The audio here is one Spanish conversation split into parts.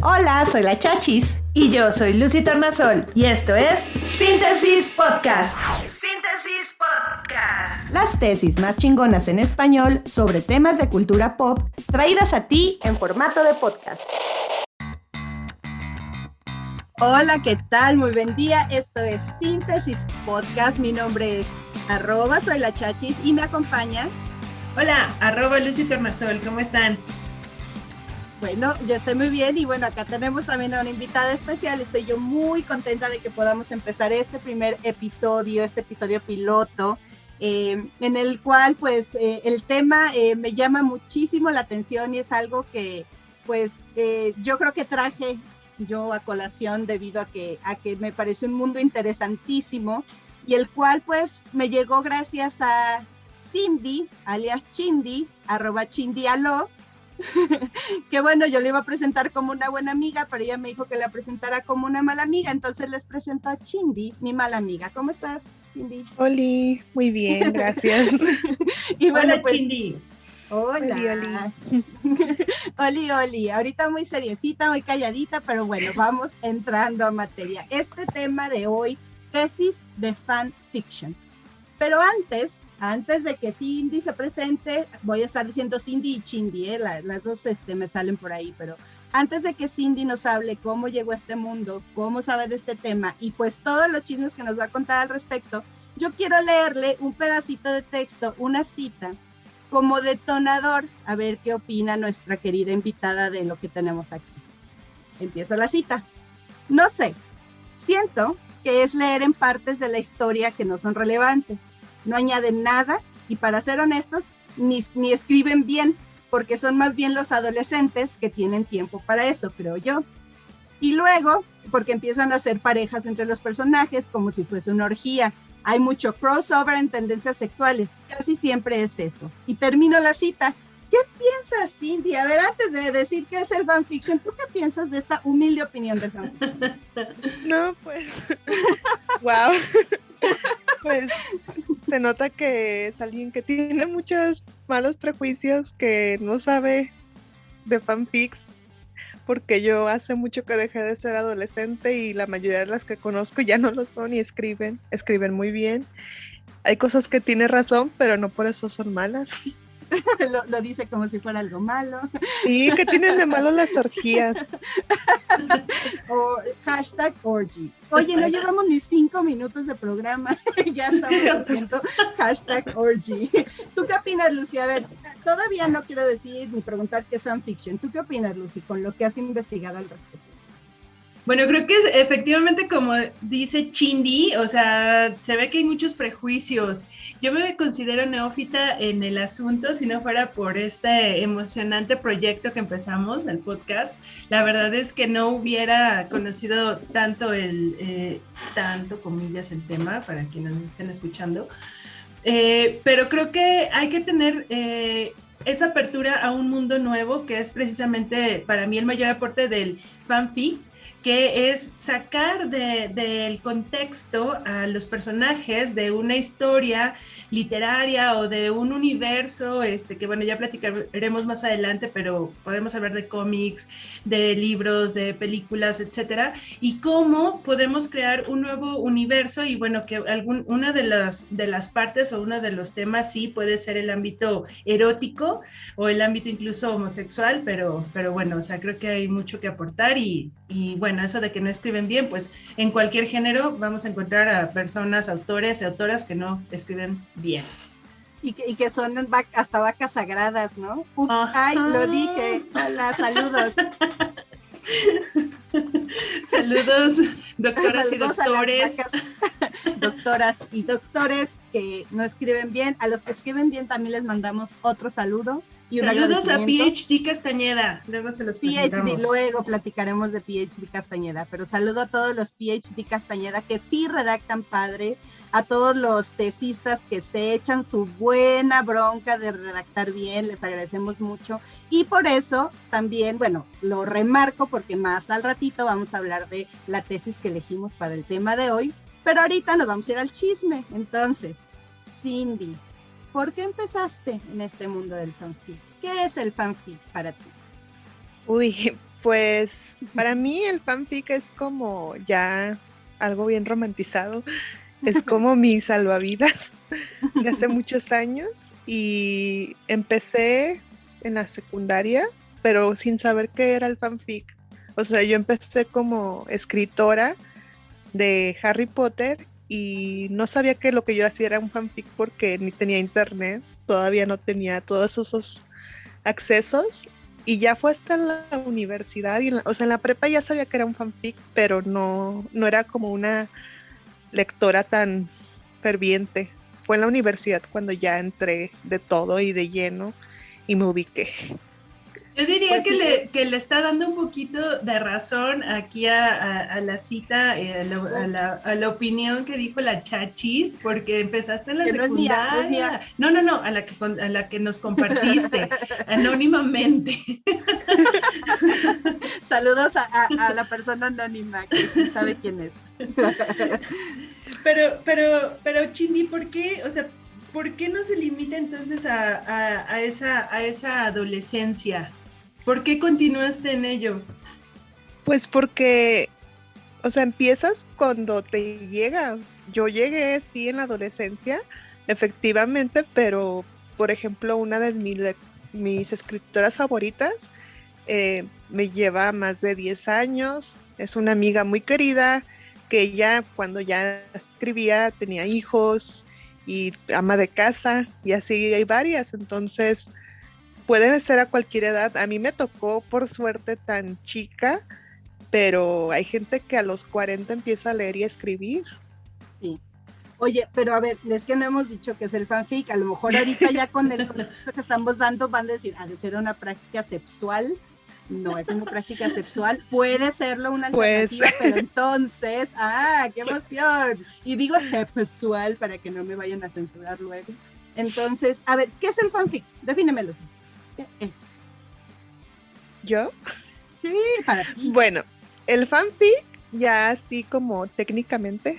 Hola, soy la Chachis. Y yo soy Lucy Tornasol. Y esto es Síntesis Podcast. Síntesis Podcast. Las tesis más chingonas en español sobre temas de cultura pop, traídas a ti en formato de podcast. Hola, ¿qué tal? Muy buen día. Esto es Síntesis Podcast. Mi nombre es @soy la Chachis y me acompaña. Hola, @Lucy Tornasol. ¿Cómo están? Bueno, yo estoy muy bien y bueno, acá tenemos también a una invitada especial. Estoy yo muy contenta de que podamos empezar este primer episodio, este episodio piloto, en el cual pues el tema me llama muchísimo la atención y es algo que pues yo creo que traje yo a colación debido a que me pareció un mundo interesantísimo y el cual pues me llegó gracias a Cindy, alias Chindy, @ChindyAlo, que bueno, yo le iba a presentar como una buena amiga, pero ella me dijo que la presentara como una mala amiga, entonces les presento a Chindy, mi mala amiga. ¿Cómo estás, Chindy? Oli, muy bien, gracias. Y bueno, hola, pues, Chindy. Hola. Oli, Oli. Ahorita muy seriecita, muy calladita, pero bueno, vamos entrando a materia. Este tema de hoy, tesis de fanfiction. Pero antes de que Cindy se presente, voy a estar diciendo Cindy y Chindy, las dos me salen por ahí, pero antes de que Cindy nos hable cómo llegó a este mundo, cómo sabe de este tema y pues todos los chismes que nos va a contar al respecto, yo quiero leerle un pedacito de texto, una cita, como detonador, a ver qué opina nuestra querida invitada de lo que tenemos aquí. Empiezo la cita. No sé, siento que es leer en partes de la historia que no son relevantes. No añaden nada y para ser honestos, ni escriben bien, porque son más bien los adolescentes que tienen tiempo para eso, creo yo. Y luego, porque empiezan a hacer parejas entre los personajes como si fuese una orgía. Hay mucho crossover en tendencias sexuales, casi siempre es eso. Y termino la cita. ¿Qué piensas, Cindy? A ver, antes de decir qué es el fanfiction, ¿tú qué piensas de esta humilde opinión del fanfiction? No, pues, wow. Pues se nota que es alguien que tiene muchos malos prejuicios, que no sabe de fanfics, porque yo hace mucho que dejé de ser adolescente y la mayoría de las que conozco ya no lo son y escriben muy bien. Hay cosas que tiene razón, pero no por eso son malas. Lo dice como si fuera algo malo. Sí, ¿qué tienen de malo las orgías? O #orgy. Oye, no llevamos ni 5 minutos de programa, ya estamos haciendo #orgy. ¿Tú qué opinas, Lucy? A ver, todavía no quiero decir ni preguntar qué es fanfiction. ¿Tú qué opinas, Lucy, con lo que has investigado al respecto? Bueno, creo que es efectivamente como dice Chindy, o sea, se ve que hay muchos prejuicios. Yo me considero neófita en el asunto, si no fuera por este emocionante proyecto que empezamos, el podcast. La verdad es que no hubiera conocido tanto tanto comillas el tema, para quienes nos estén escuchando. Pero creo que hay que tener esa apertura a un mundo nuevo, que es precisamente para mí el mayor aporte del fanfic, que es sacar del contexto a los personajes de una historia literaria o de un universo, que bueno, ya platicaremos más adelante, pero podemos hablar de cómics, de libros, de películas, etcétera, y cómo podemos crear un nuevo universo. Y bueno, que una de las partes o uno de los temas sí puede ser el ámbito erótico o el ámbito incluso homosexual, pero bueno, o sea, creo que hay mucho que aportar y bueno, eso de que no escriben bien, pues en cualquier género vamos a encontrar a personas, autores y autoras que no escriben bien. Y que son hasta vacas sagradas, ¿no? Ups, ay, lo dije. Hola, saludos. Saludos, doctoras saludos y doctores. Doctoras y doctores que no escriben bien. A los que escriben bien también les mandamos otro saludo. Y saludos a PhD Castañeda, luego se los presentamos. PhD, luego platicaremos de PhD Castañeda, pero saludo a todos los PhD Castañeda que sí redactan padre, a todos los tesistas que se echan su buena bronca de redactar bien, les agradecemos mucho, y por eso también, bueno, lo remarco porque más al ratito vamos a hablar de la tesis que elegimos para el tema de hoy, pero ahorita nos vamos a ir al chisme. Entonces, Cindy, ¿por qué empezaste en este mundo del fanfic? ¿Qué es el fanfic para ti? Uy, Pues para mí el fanfic es como ya algo bien romantizado, es como mi salvavidas de hace muchos años y empecé en la secundaria, pero sin saber qué era el fanfic. O sea, yo empecé como escritora de Harry Potter y no sabía que lo que yo hacía era un fanfic porque ni tenía internet, todavía no tenía todos esos accesos y ya fue hasta la universidad, o sea, en la prepa ya sabía que era un fanfic, pero no era como una lectora tan ferviente. Fue en la universidad cuando ya entré de todo y de lleno y me ubiqué. Yo diría Pues que, sí. que le está dando un poquito de razón aquí a la cita, a la opinión que dijo la Chachis, porque empezaste en la Que no es mía, no es mía. secundaria. No, a la que nos compartiste anónimamente. Saludos a la persona anónima que sí sabe quién es. Pero Chindi, ¿por qué? O sea, ¿por qué no se limita entonces a esa adolescencia? ¿Por qué continuaste en ello? Pues porque, o sea, empiezas cuando te llega. Yo llegué, sí, en la adolescencia, efectivamente, pero, por ejemplo, una de mis escritoras favoritas me lleva más de 10 años, es una amiga muy querida, que ella cuando ya escribía tenía hijos y ama de casa, y así hay varias, entonces puede ser a cualquier edad. A mí me tocó, por suerte, tan chica, pero hay gente que a los 40 empieza a leer y a escribir. Sí. Oye, pero a ver, es que no hemos dicho que es el fanfic, a lo mejor ahorita ya con el contexto que estamos dando van a decir, ha de ser una práctica sexual. No es una práctica sexual, puede serlo una alternativa, pues, pero entonces, qué emoción. Y digo sexual para que no me vayan a censurar luego. Entonces, a ver, ¿qué es el fanfic? Defínemelo. ¿Qué es? ¿Yo? Sí, para ti. Bueno, el fanfic, ya así como técnicamente,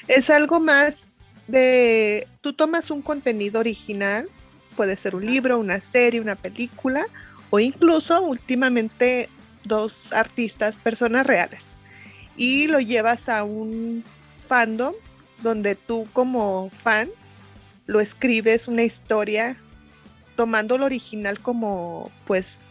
es algo más de, tú tomas un contenido original, puede ser un libro, una serie, una película, o incluso últimamente 2 artistas, personas reales, y lo llevas a un fandom donde tú como fan lo escribes una historia tomando lo original como pues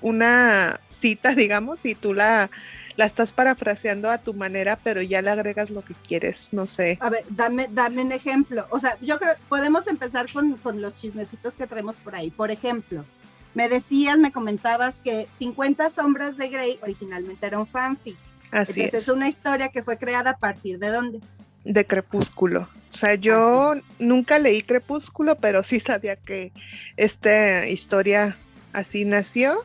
una cita, digamos, y tú la estás parafraseando a tu manera, pero ya le agregas lo que quieres, no sé. A ver, dame un ejemplo. O sea, yo creo podemos empezar con los chismecitos que traemos por ahí. Por ejemplo, me comentabas que 50 sombras de Grey originalmente era un fanfic. Así Entonces es una historia que fue creada a partir de ¿dónde? De Crepúsculo. O sea, yo nunca leí Crepúsculo, pero sí sabía que esta historia así nació.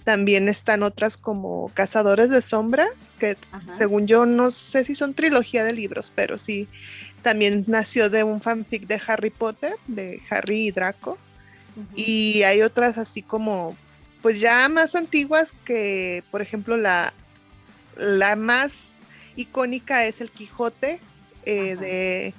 También están otras como Cazadores de Sombra, que según yo no sé si son trilogía de libros, pero sí, también nació de un fanfic de Harry Potter, de Harry y Draco. Y hay otras así como, pues ya más antiguas que, por ejemplo, la más icónica es el Quijote de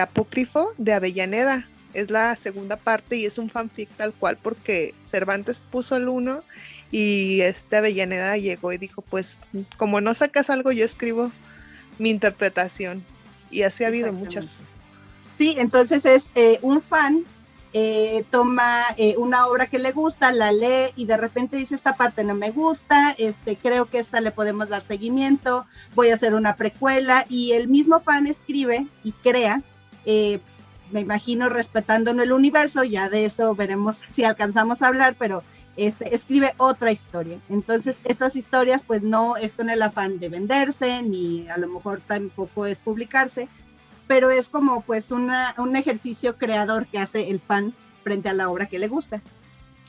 Apócrifo de Avellaneda. Es la segunda parte y es un fanfic tal cual porque Cervantes puso el 1 y Avellaneda llegó y dijo, pues como no sacas algo, yo escribo mi interpretación. Y así ha habido muchas. Sí, entonces es un fan toma una obra que le gusta, la lee y de repente dice esta parte no me gusta, creo que esta le podemos dar seguimiento, voy a hacer una precuela y el mismo fan escribe y crea, me imagino respetándonos el universo, ya de eso veremos si alcanzamos a hablar, pero escribe otra historia. Entonces estas historias pues no es con el afán de venderse ni a lo mejor tampoco es publicarse, pero es como pues un ejercicio creador que hace el fan frente a la obra que le gusta.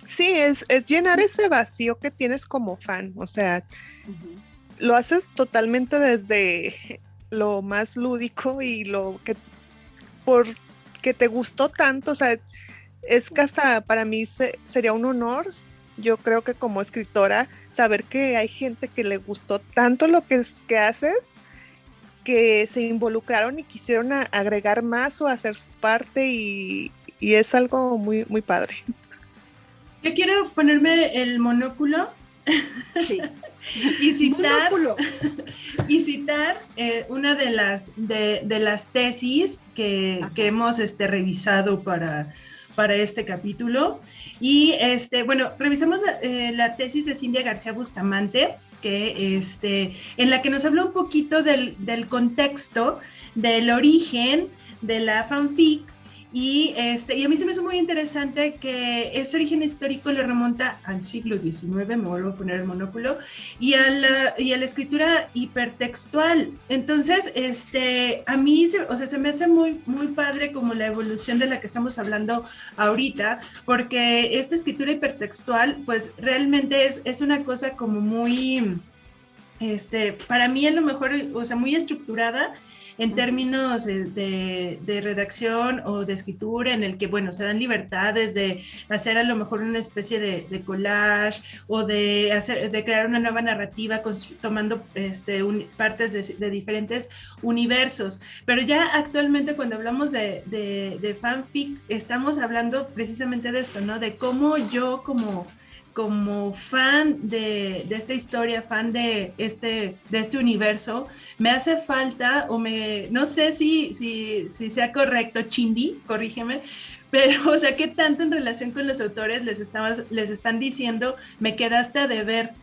Sí, es llenar ese vacío que tienes como fan, o sea, lo haces totalmente desde lo más lúdico y lo que porque te gustó tanto, o sea, es que hasta para mí sería un honor, yo creo que como escritora, saber que hay gente que le gustó tanto lo que haces, que se involucraron y quisieron agregar más o hacer su parte y es algo muy, muy padre. Yo quiero ponerme el monóculo Sí. Y citar, Monóculo. y citar una de las tesis que hemos revisado para este capítulo. Y bueno, revisamos la tesis de Cindy García Bustamante, que en la que nos habla un poquito del contexto, del origen de la fanfic. Y a mí se me hizo muy interesante que ese origen histórico le remonta al siglo XIX, me vuelvo a poner el monóculo, y a la escritura hipertextual. Entonces, a mí, se me hace muy, muy padre como la evolución de la que estamos hablando ahorita, porque esta escritura hipertextual, pues realmente es una cosa como muy, para mí a lo mejor, o sea, muy estructurada en términos de redacción o de escritura, en el que, bueno, se dan libertades de hacer a lo mejor una especie de collage o de crear una nueva narrativa tomando partes de diferentes universos. Pero ya actualmente cuando hablamos de fanfic, estamos hablando precisamente de esto, ¿no? De cómo yo como fan de esta historia, fan de este universo, me hace falta, no sé si sea correcto, Chindi, corrígeme, pero, o sea, ¿qué tanto en relación con los autores les están diciendo, me quedaste a deber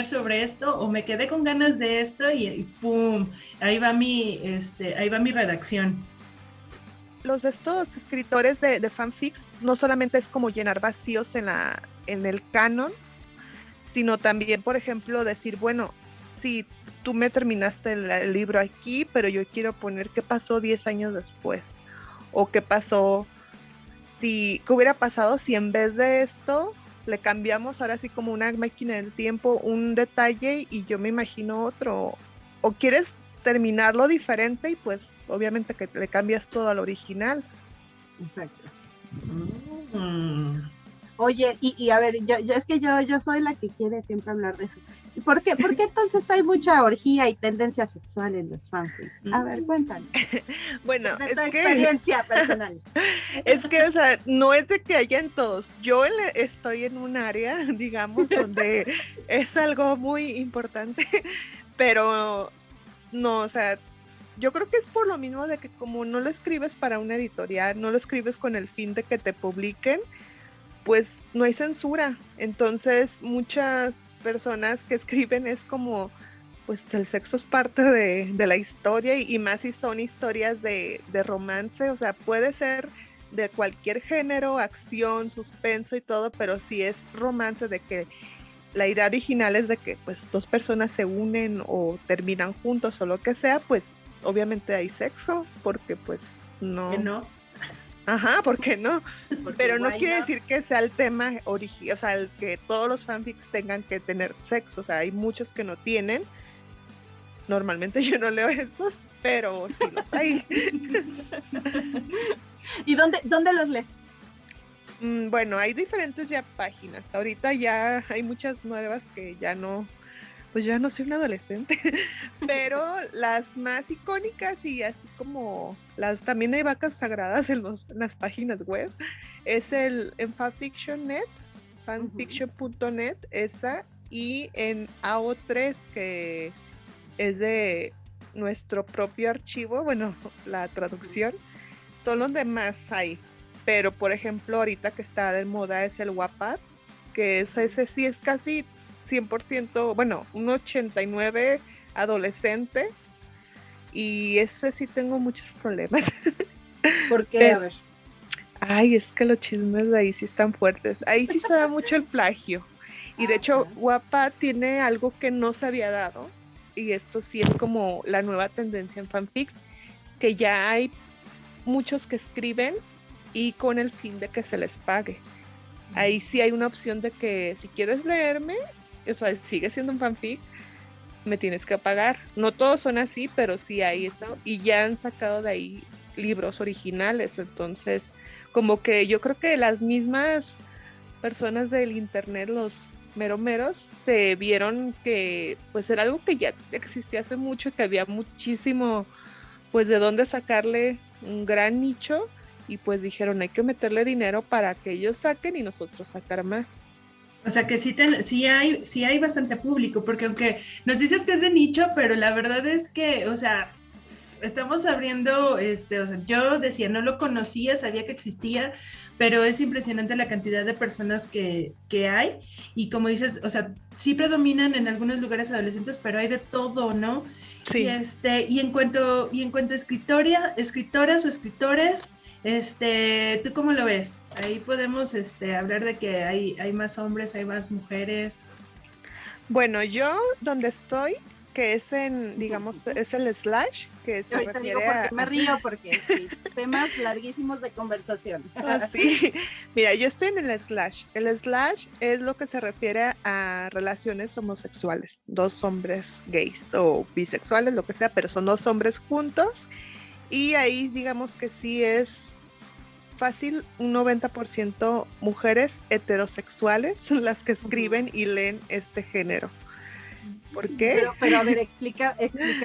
sobre esto, o me quedé con ganas de esto, y pum, ahí va mi redacción? Los de estos escritores de fanfics no solamente es como llenar vacíos en el canon, sino también, por ejemplo, decir, bueno, sí, tú me terminaste el libro aquí, pero yo quiero poner qué pasó 10 años después, o qué hubiera pasado si en vez de esto le cambiamos ahora sí como una máquina del tiempo un detalle y yo me imagino otro, o quieres terminarlo diferente y pues obviamente que le cambias todo al original. Exacto. Oye, y a ver, es que yo soy la que quiere siempre hablar de eso. ¿Y por qué entonces hay mucha orgía y tendencia sexual en los fanfics? A ver, cuéntanos. Bueno, de tu experiencia personal. Es que, o sea, no es de que haya en todos. Yo estoy en un área, digamos, donde es algo muy importante, pero no, o sea, yo creo que es por lo mismo de que como no lo escribes para una editorial, no lo escribes con el fin de que te publiquen, pues no hay censura. Entonces muchas personas que escriben es como, pues el sexo es parte de la historia y más si son historias de romance, o sea, puede ser de cualquier género, acción, suspenso y todo, pero si es romance, de que la idea original es de que pues dos personas se unen o terminan juntos o lo que sea, pues obviamente hay sexo, porque pues no. ¿Que no? Ajá, ¿por qué no? Porque pero no quiere decir que sea el tema original, o sea, el que todos los fanfics tengan que tener sexo, o sea, hay muchos que no tienen. Normalmente yo no leo esos, pero sí los hay. ¿Y dónde los lees? Bueno, hay diferentes ya páginas. Ahorita ya hay muchas nuevas que ya no, pues ya no soy un adolescente, pero las más icónicas y así como también hay vacas sagradas en las páginas web, es en fanfiction.net, fanfiction.net, esa, y en AO3, que es de nuestro propio archivo, bueno, la traducción, son los demás hay, pero por ejemplo ahorita que está de moda es el Wattpad, que ese sí es casi 100%, bueno, un 89 adolescente, y ese sí tengo muchos problemas. ¿Por qué? A ver. Ay, es que los chismes de ahí sí están fuertes. Ahí sí se da mucho el plagio. Y de hecho, Wattpad tiene algo que no se había dado, y esto sí es como la nueva tendencia en fanfics, que ya hay muchos que escriben y con el fin de que se les pague. Ahí sí hay una opción de que si quieres leerme, o sea, sigue siendo un fanfic, me tienes que pagar. No todos son así, pero sí hay eso, y ya han sacado de ahí libros originales. Entonces, como que yo creo que las mismas personas del internet, los meromeros, se vieron que pues era algo que ya existía hace mucho, que había muchísimo pues de dónde sacarle un gran nicho, y pues dijeron hay que meterle dinero para que ellos saquen y nosotros sacar más. O sea que sí hay bastante público, porque aunque nos dices que es de nicho, pero la verdad es que, o sea, estamos abriendo, o sea, yo decía, no lo conocía, sabía que existía, pero es impresionante la cantidad de personas que hay. Y como dices, o sea, sí predominan en algunos lugares adolescentes, pero hay de todo, ¿no? Y Sí. y en cuanto a escritoras o escritores, ¿tú cómo lo ves? Ahí podemos hablar de que hay más hombres, hay más mujeres. Bueno, yo donde estoy, que es digamos, es el slash, que se Ahorita digo refiere por qué me río, porque sí, temas larguísimos de conversación. Sí, mira, yo estoy en el slash. El slash es lo que se refiere a relaciones homosexuales, dos hombres gays o bisexuales, lo que sea, pero son dos hombres juntos y ahí digamos que sí es fácil, un 90% mujeres heterosexuales las que escriben y leen este género. ¿Por qué? Pero a ver, explica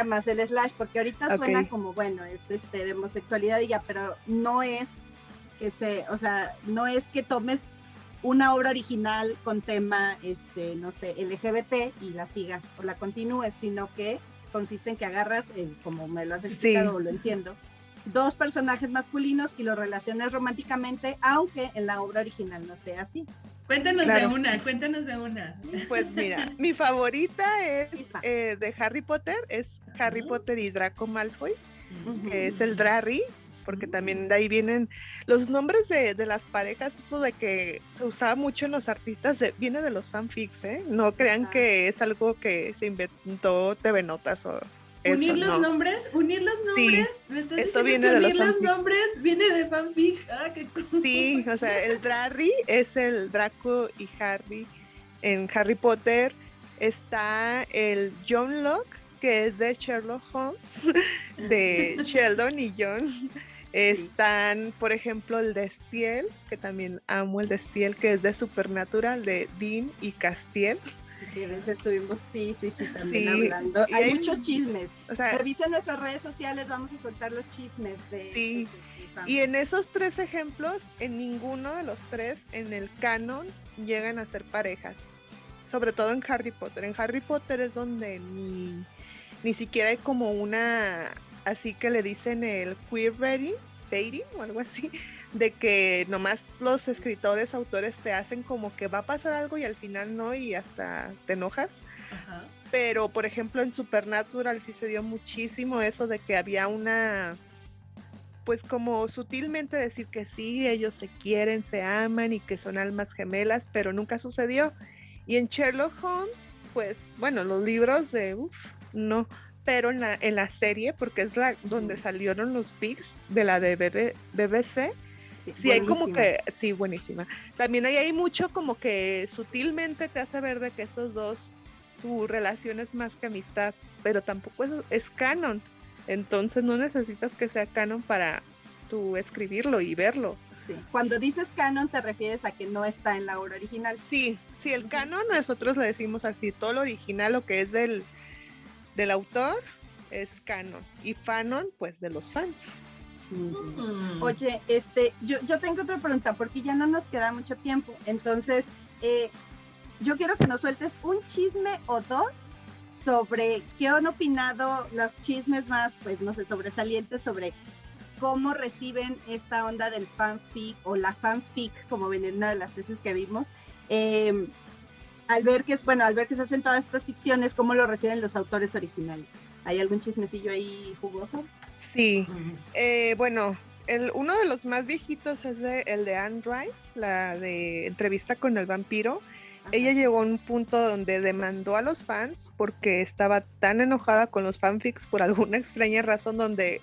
más el slash, porque ahorita suena Ok. como, bueno, es de homosexualidad y ya, pero no es o sea, no es que tomes una obra original con tema, no sé, LGBT y la sigas o la continúes, sino que consiste en que agarras, como me lo has explicado Sí. o lo entiendo, dos personajes masculinos y los relacionas románticamente, aunque en la obra original no sea así. Claro. Cuéntanos de una. Pues mira, mi favorita es Misma. de Harry Potter, es Harry Potter y Draco Malfoy, Ujú. que es el Drarry, porque también de ahí vienen los nombres de las parejas, eso de que se usaba mucho en los artistas, viene de los fanfics, ¿eh? No crean que es algo que se inventó TV Notas o eso, no. Unir los Sí, nombres, me estás eso diciendo viene que de unir los los fanfics. nombres viene de fanfic. Ah, qué cool. Sí, o sea, el Drarry es el Draco y Harry en Harry Potter. Está el John Locke, que es de Sherlock Holmes, de Sheldon y John. Están, por ejemplo, el Destiel, que también amo el Destiel, que es de Supernatural, de Dean y Castiel. Estuvimos, sí, también Sí, hablando. y Hay muchos chismes. O sea, Revisen nuestras redes sociales, vamos a soltar los chismes de sí. de Y en esos tres ejemplos, en ninguno de los tres, en el canon, llegan a ser parejas. Sobre todo en Harry Potter. En Harry Potter es donde ni siquiera hay como una, así que le dicen el baiting o algo así, de que nomás los escritores, autores te hacen como que va a pasar algo y al final no y hasta te enojas. Ajá. Pero por ejemplo en Supernatural sí se dio muchísimo eso de que había una, pues como sutilmente decir que sí, ellos se quieren, se aman y que son almas gemelas, pero nunca sucedió. Y en Sherlock Holmes, pues bueno, los libros de, no, pero en la serie, porque es donde salieron los pics de la de BBC, sí hay como que, sí, buenísima. También hay mucho como que sutilmente te hace ver de que esos dos, su relación es más que amistad, pero tampoco es canon. Entonces no necesitas que sea canon para tú escribirlo y verlo. Sí. Cuando dices canon te refieres a que no está en la obra original. Sí, el canon nosotros le decimos así, todo lo original, lo que es del autor es canon y fanon pues de los fans. Oye, yo tengo otra pregunta porque ya no nos queda mucho tiempo, entonces yo quiero que nos sueltes un chisme o dos sobre qué han opinado los chismes más, pues no sé, sobresalientes sobre cómo reciben esta onda del fanfic o la fanfic, como ven en una de las tesis que vimos, al ver que se hacen todas estas ficciones, cómo lo reciben los autores originales. ¿Hay algún chismecillo ahí jugoso? Sí, bueno, uno de los más viejitos es el de Anne Rice, la de Entrevista con el vampiro. Ajá. Ella llegó a un punto donde demandó a los fans porque estaba tan enojada con los fanfics por alguna extraña razón, donde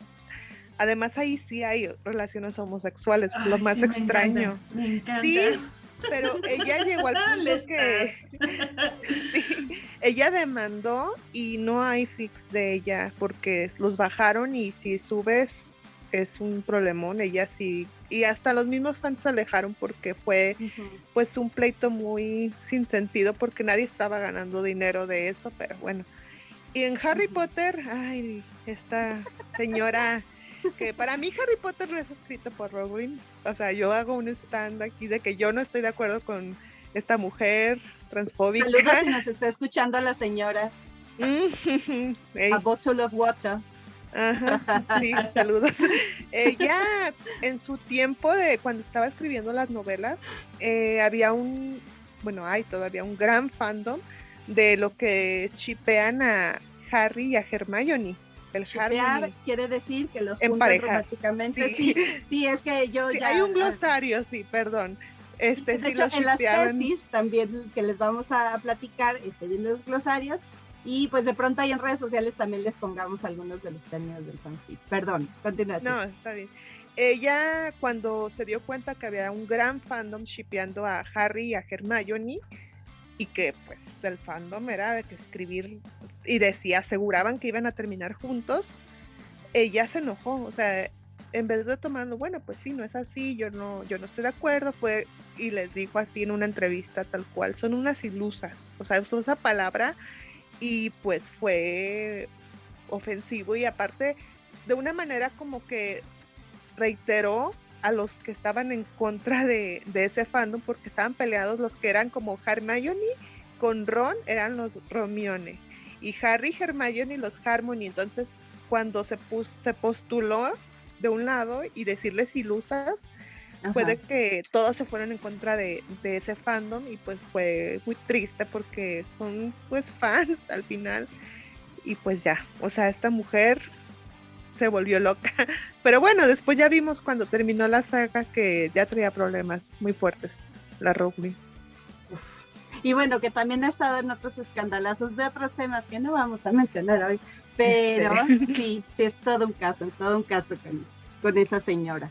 además ahí sí hay relaciones homosexuales, lo más sí, extraño. Me encanta. Sí, pero ella llegó al punto que sí, ella demandó y no hay fix de ella porque los bajaron y si subes es un problemón, ella sí, y hasta los mismos fans se alejaron porque fue pues un pleito muy sin sentido porque nadie estaba ganando dinero de eso, pero bueno. Y en Harry Potter, ay, esta señora que para mí Harry Potter no es escrito por Rowling, o sea, yo hago un stand aquí de que yo no estoy de acuerdo con esta mujer transfóbica. Saludos si nos está escuchando la señora. Hey. A bottle of water. Ajá, sí, saludos. Ella, en su tiempo de cuando estaba escribiendo las novelas, había hay todavía un gran fandom de lo que shippean a Harry y a Hermione. El Shippear quiere decir que los en juntan pareja. románticamente. Sí, es que yo sí, ya... Hay un glosario, sí, perdón. De Sí, hecho, en las tesis también que les vamos a platicar, viendo los glosarios, y pues de pronto ahí en redes sociales también les pongamos algunos de los términos del fanfic. Perdón, continúa. No, está bien. Ella, cuando se dio cuenta que había un gran fandom shippeando a Harry y a Hermione, y que pues el fandom era de que escribir, y aseguraban que iban a terminar juntos, ella se enojó, o sea, en vez de tomarlo, bueno, pues sí, no es así, yo no estoy de acuerdo, fue y les dijo así en una entrevista tal cual, son unas ilusas, o sea, usó esa palabra y pues fue ofensivo, y aparte de una manera como que reiteró a los que estaban en contra de ese fandom, porque estaban peleados los que eran como Hermione con Ron, eran los Romione, y Harry, Hermione y los Harmony. Entonces cuando se postuló de un lado y decirles ilusas, ajá, fue de que todos se fueron en contra de ese fandom, y pues fue muy triste porque son pues fans al final, y pues ya, o sea, esta mujer se volvió loca, pero bueno, después ya vimos cuando terminó la saga que ya traía problemas muy fuertes, la Rowling. Y bueno, que también ha estado en otros escandalazos de otros temas que no vamos a mencionar hoy, pero sí, es todo un caso con esa señora.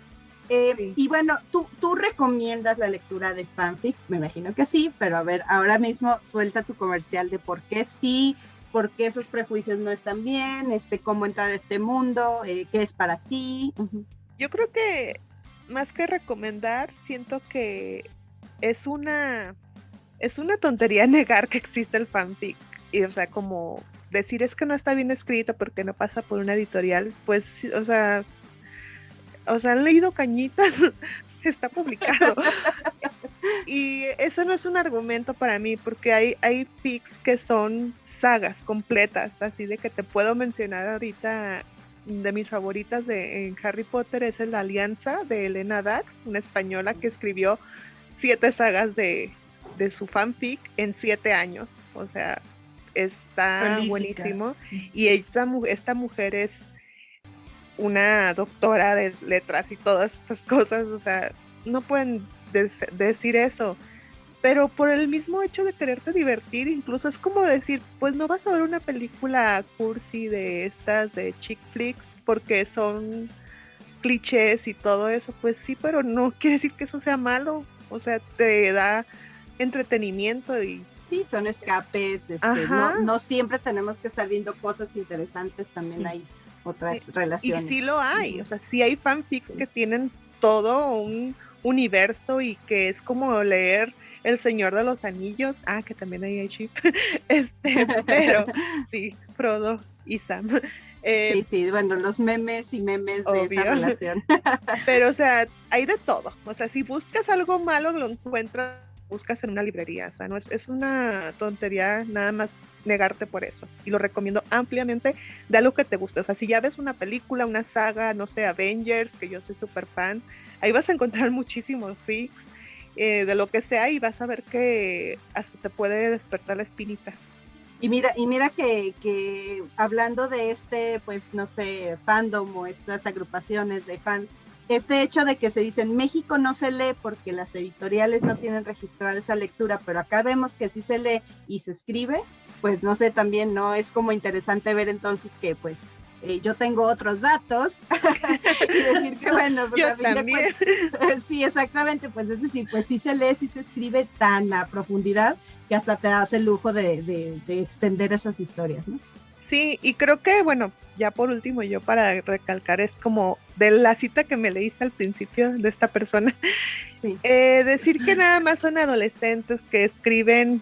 Sí. Y bueno, ¿tú recomiendas la lectura de fanfics? Me imagino que sí, pero a ver, ahora mismo suelta tu comercial de por qué sí, por qué esos prejuicios no están bien, cómo entrar a este mundo, qué es para ti. Uh-huh. Yo creo que más que recomendar, siento que es una tontería negar que existe el fanfic, y o sea, como decir es que no está bien escrito porque no pasa por una editorial, pues, o sea, han leído Cañitas, está publicado. Y eso no es un argumento para mí, porque hay fics que son sagas completas, así de que te puedo mencionar ahorita. De mis favoritas en Harry Potter es La Alianza de Elena Dax, una española que escribió 7 sagas de su fanfic en 7 años, o sea, está prolífica, buenísimo. Y esta mujer es una doctora de letras y todas estas cosas, o sea, no pueden decir eso, pero por el mismo hecho de quererte divertir, incluso es como decir, pues no vas a ver una película cursi de estas de chick flicks porque son clichés y todo eso, pues sí, pero no quiere decir que eso sea malo, o sea, te da entretenimiento y sí, son escapes, no siempre tenemos que estar viendo cosas interesantes, también hay otras relaciones. Y sí lo hay, o sea, sí hay fanfics que tienen todo un universo y que es como leer El Señor de los Anillos, que también hay chip, pero sí, Frodo y Sam. Sí, bueno, los memes y memes obvio, de esa relación. Pero, o sea, hay de todo. O sea, si buscas algo malo, lo encuentras, buscas en una librería. O sea, no es una tontería nada más negarte por eso. Y lo recomiendo ampliamente de algo que te guste. O sea, si ya ves una película, una saga, no sé, Avengers, que yo soy súper fan, ahí vas a encontrar muchísimos fics de lo que sea, y vas a ver que hasta te puede despertar la espinita. Y mira que hablando de pues no sé, fandom o estas agrupaciones de fans, hecho de que se dice en México no se lee porque las editoriales no tienen registrada esa lectura, pero acá vemos que sí se lee y se escribe, pues no sé, también no es como interesante ver entonces que pues yo tengo otros datos y decir que bueno, pues yo a fin también. Sí, exactamente, pues es decir, pues sí se lee, sí se escribe tan a profundidad que hasta te hace el lujo de extender esas historias, ¿no? Sí, y creo que, bueno, ya por último, yo para recalcar, es como de la cita que me leíste al principio de esta persona, sí. Decir que nada más son adolescentes que escriben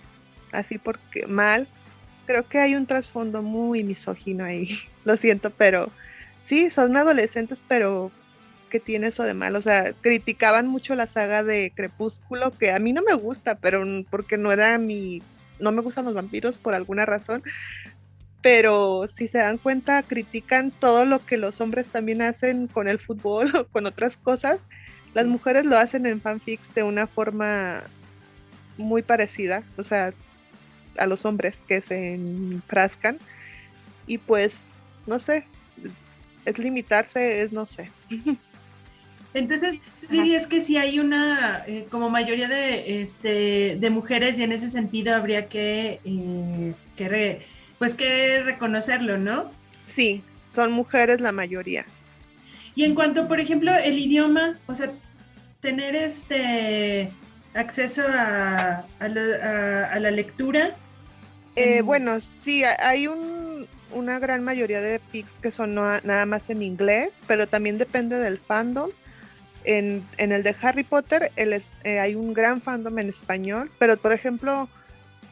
así porque mal, creo que hay un trasfondo muy misógino ahí, lo siento, pero sí, son adolescentes, pero ¿qué tiene eso de mal? O sea, criticaban mucho la saga de Crepúsculo, que a mí no me gusta, pero porque no me gustan los vampiros por alguna razón, pero si se dan cuenta, critican todo lo que los hombres también hacen con el fútbol o con otras cosas. Las mujeres lo hacen en fanfics de una forma muy parecida, o sea, a los hombres que se enfrascan, y pues, no sé, es limitarse, no sé. Entonces, ¿tú dirías que sí hay una como mayoría de mujeres y en ese sentido habría que reconocerlo, ¿no? Sí, son mujeres la mayoría. Y en cuanto, por ejemplo, el idioma, o sea, tener acceso a la lectura. Bueno, sí, hay una gran mayoría de fics que son nada más en inglés, pero también depende del fandom. En el de Harry Potter hay un gran fandom en español, pero por ejemplo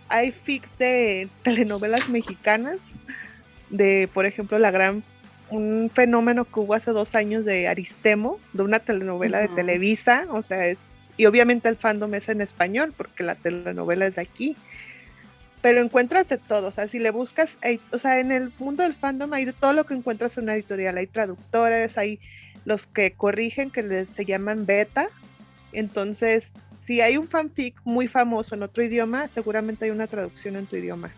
hay fics de telenovelas mexicanas, de por ejemplo un fenómeno que hubo hace 2 años de Aristemo, de una telenovela de Televisa, o sea, y obviamente el fandom es en español porque la telenovela es de aquí, pero encuentras de todo, o sea, si le buscas, o sea, en el mundo del fandom hay de todo lo que encuentras en una editorial, hay traductores, hay los que corrigen, que se llaman beta. Entonces, si hay un fanfic muy famoso en otro idioma, seguramente hay una traducción en tu idioma.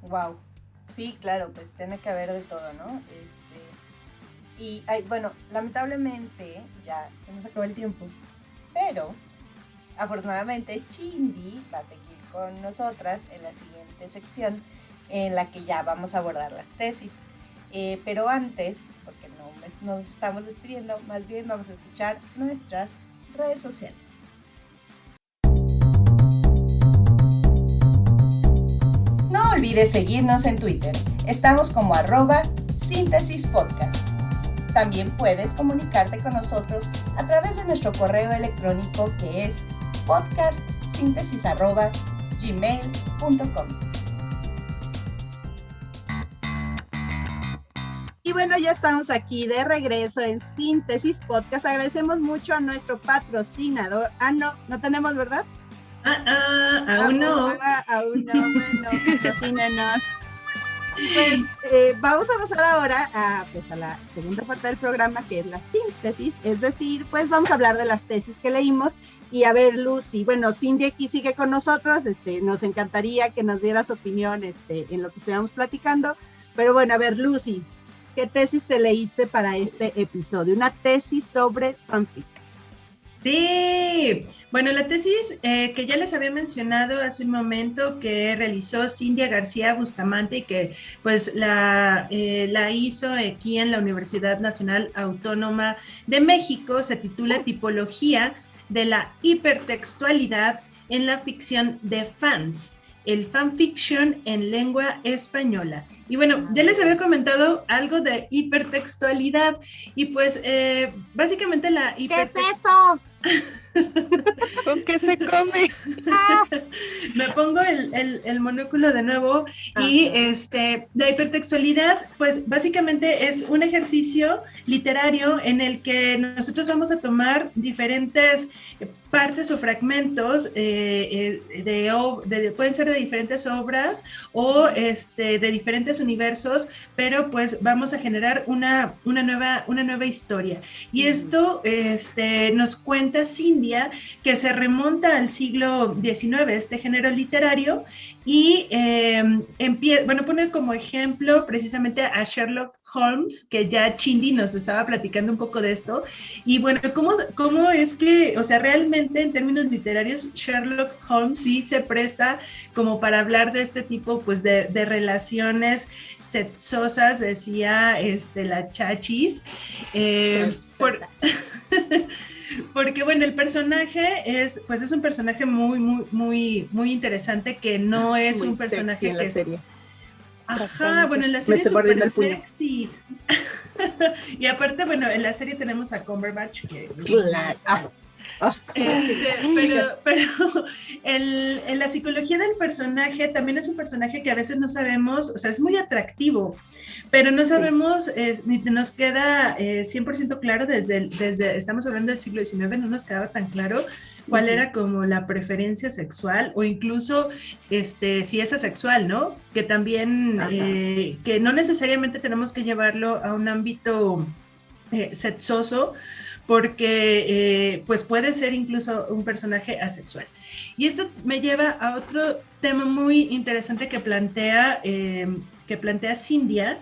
Wow, sí, claro, pues tiene que haber de todo, ¿no? Y bueno, lamentablemente ya se nos acabó el tiempo, pero afortunadamente Chindi va a seguir con nosotras en la siguiente sección en la que ya vamos a abordar las tesis. Pero antes, porque no nos estamos despidiendo, más bien vamos a escuchar nuestras redes sociales. No olvides seguirnos en Twitter. Estamos como @síntesis_podcast. También puedes comunicarte con nosotros a través de nuestro correo electrónico que es podcastsíntesis@gmail.com. Y bueno, ya estamos aquí de regreso en Síntesis Podcast. Agradecemos mucho a nuestro patrocinador. No tenemos, ¿verdad? Aún no. Aún no, bueno, patrocínenos. Pues vamos a pasar ahora a la segunda parte del programa, que es la síntesis, es decir, pues vamos a hablar de las tesis que leímos. Y a ver, Lucy, bueno, Cindy aquí sigue con nosotros, nos encantaría que nos diera su opinión en lo que estuvimos platicando, pero bueno, a ver, Lucy, ¿qué tesis te leíste para este episodio? Una tesis sobre fanfic. Sí, bueno, la tesis que ya les había mencionado hace un momento, que realizó Cindy García Bustamante y que pues la hizo aquí en la Universidad Nacional Autónoma de México, se titula Tipología de la hipertextualidad en la ficción de fans, el fanfiction en lengua española. Y bueno, ya les había comentado algo de hipertextualidad y pues básicamente la hipertextualidad... ¿Qué es eso? ¿Con qué se come? Me pongo el monóculo de nuevo. Ajá. Y la hipertextualidad, pues básicamente es un ejercicio literario en el que nosotros vamos a tomar diferentes partes o fragmentos pueden ser de diferentes obras o de diferentes universos, pero pues vamos a generar una nueva historia. Y esto nos cuenta Cindia, que se remonta al siglo XIX, este género literario, y pone como ejemplo precisamente a Sherlock Holmes, que ya Chindi nos estaba platicando un poco de esto, y bueno, ¿cómo es que, o sea, realmente en términos literarios, Sherlock Holmes sí se presta como para hablar de este tipo, pues, de relaciones sexosas, decía la Chachis, porque bueno, el personaje es un personaje muy, muy, muy, muy interesante, que no es muy un personaje en la serie. Ajá, bueno, en la serie es súper sexy. Y aparte, bueno, en la serie tenemos a Cumberbatch, que... Claro. Pero en la psicología del personaje también es un personaje que a veces no sabemos, o sea, es muy atractivo, pero no sabemos, ni nos queda 100% claro desde, estamos hablando del siglo XIX, no nos quedaba tan claro cuál era como la preferencia sexual o incluso si es asexual, ¿no? Que también, que no necesariamente tenemos que llevarlo a un ámbito sexoso, porque pues puede ser incluso un personaje asexual. Y esto me lleva a otro tema muy interesante que plantea Cynthia,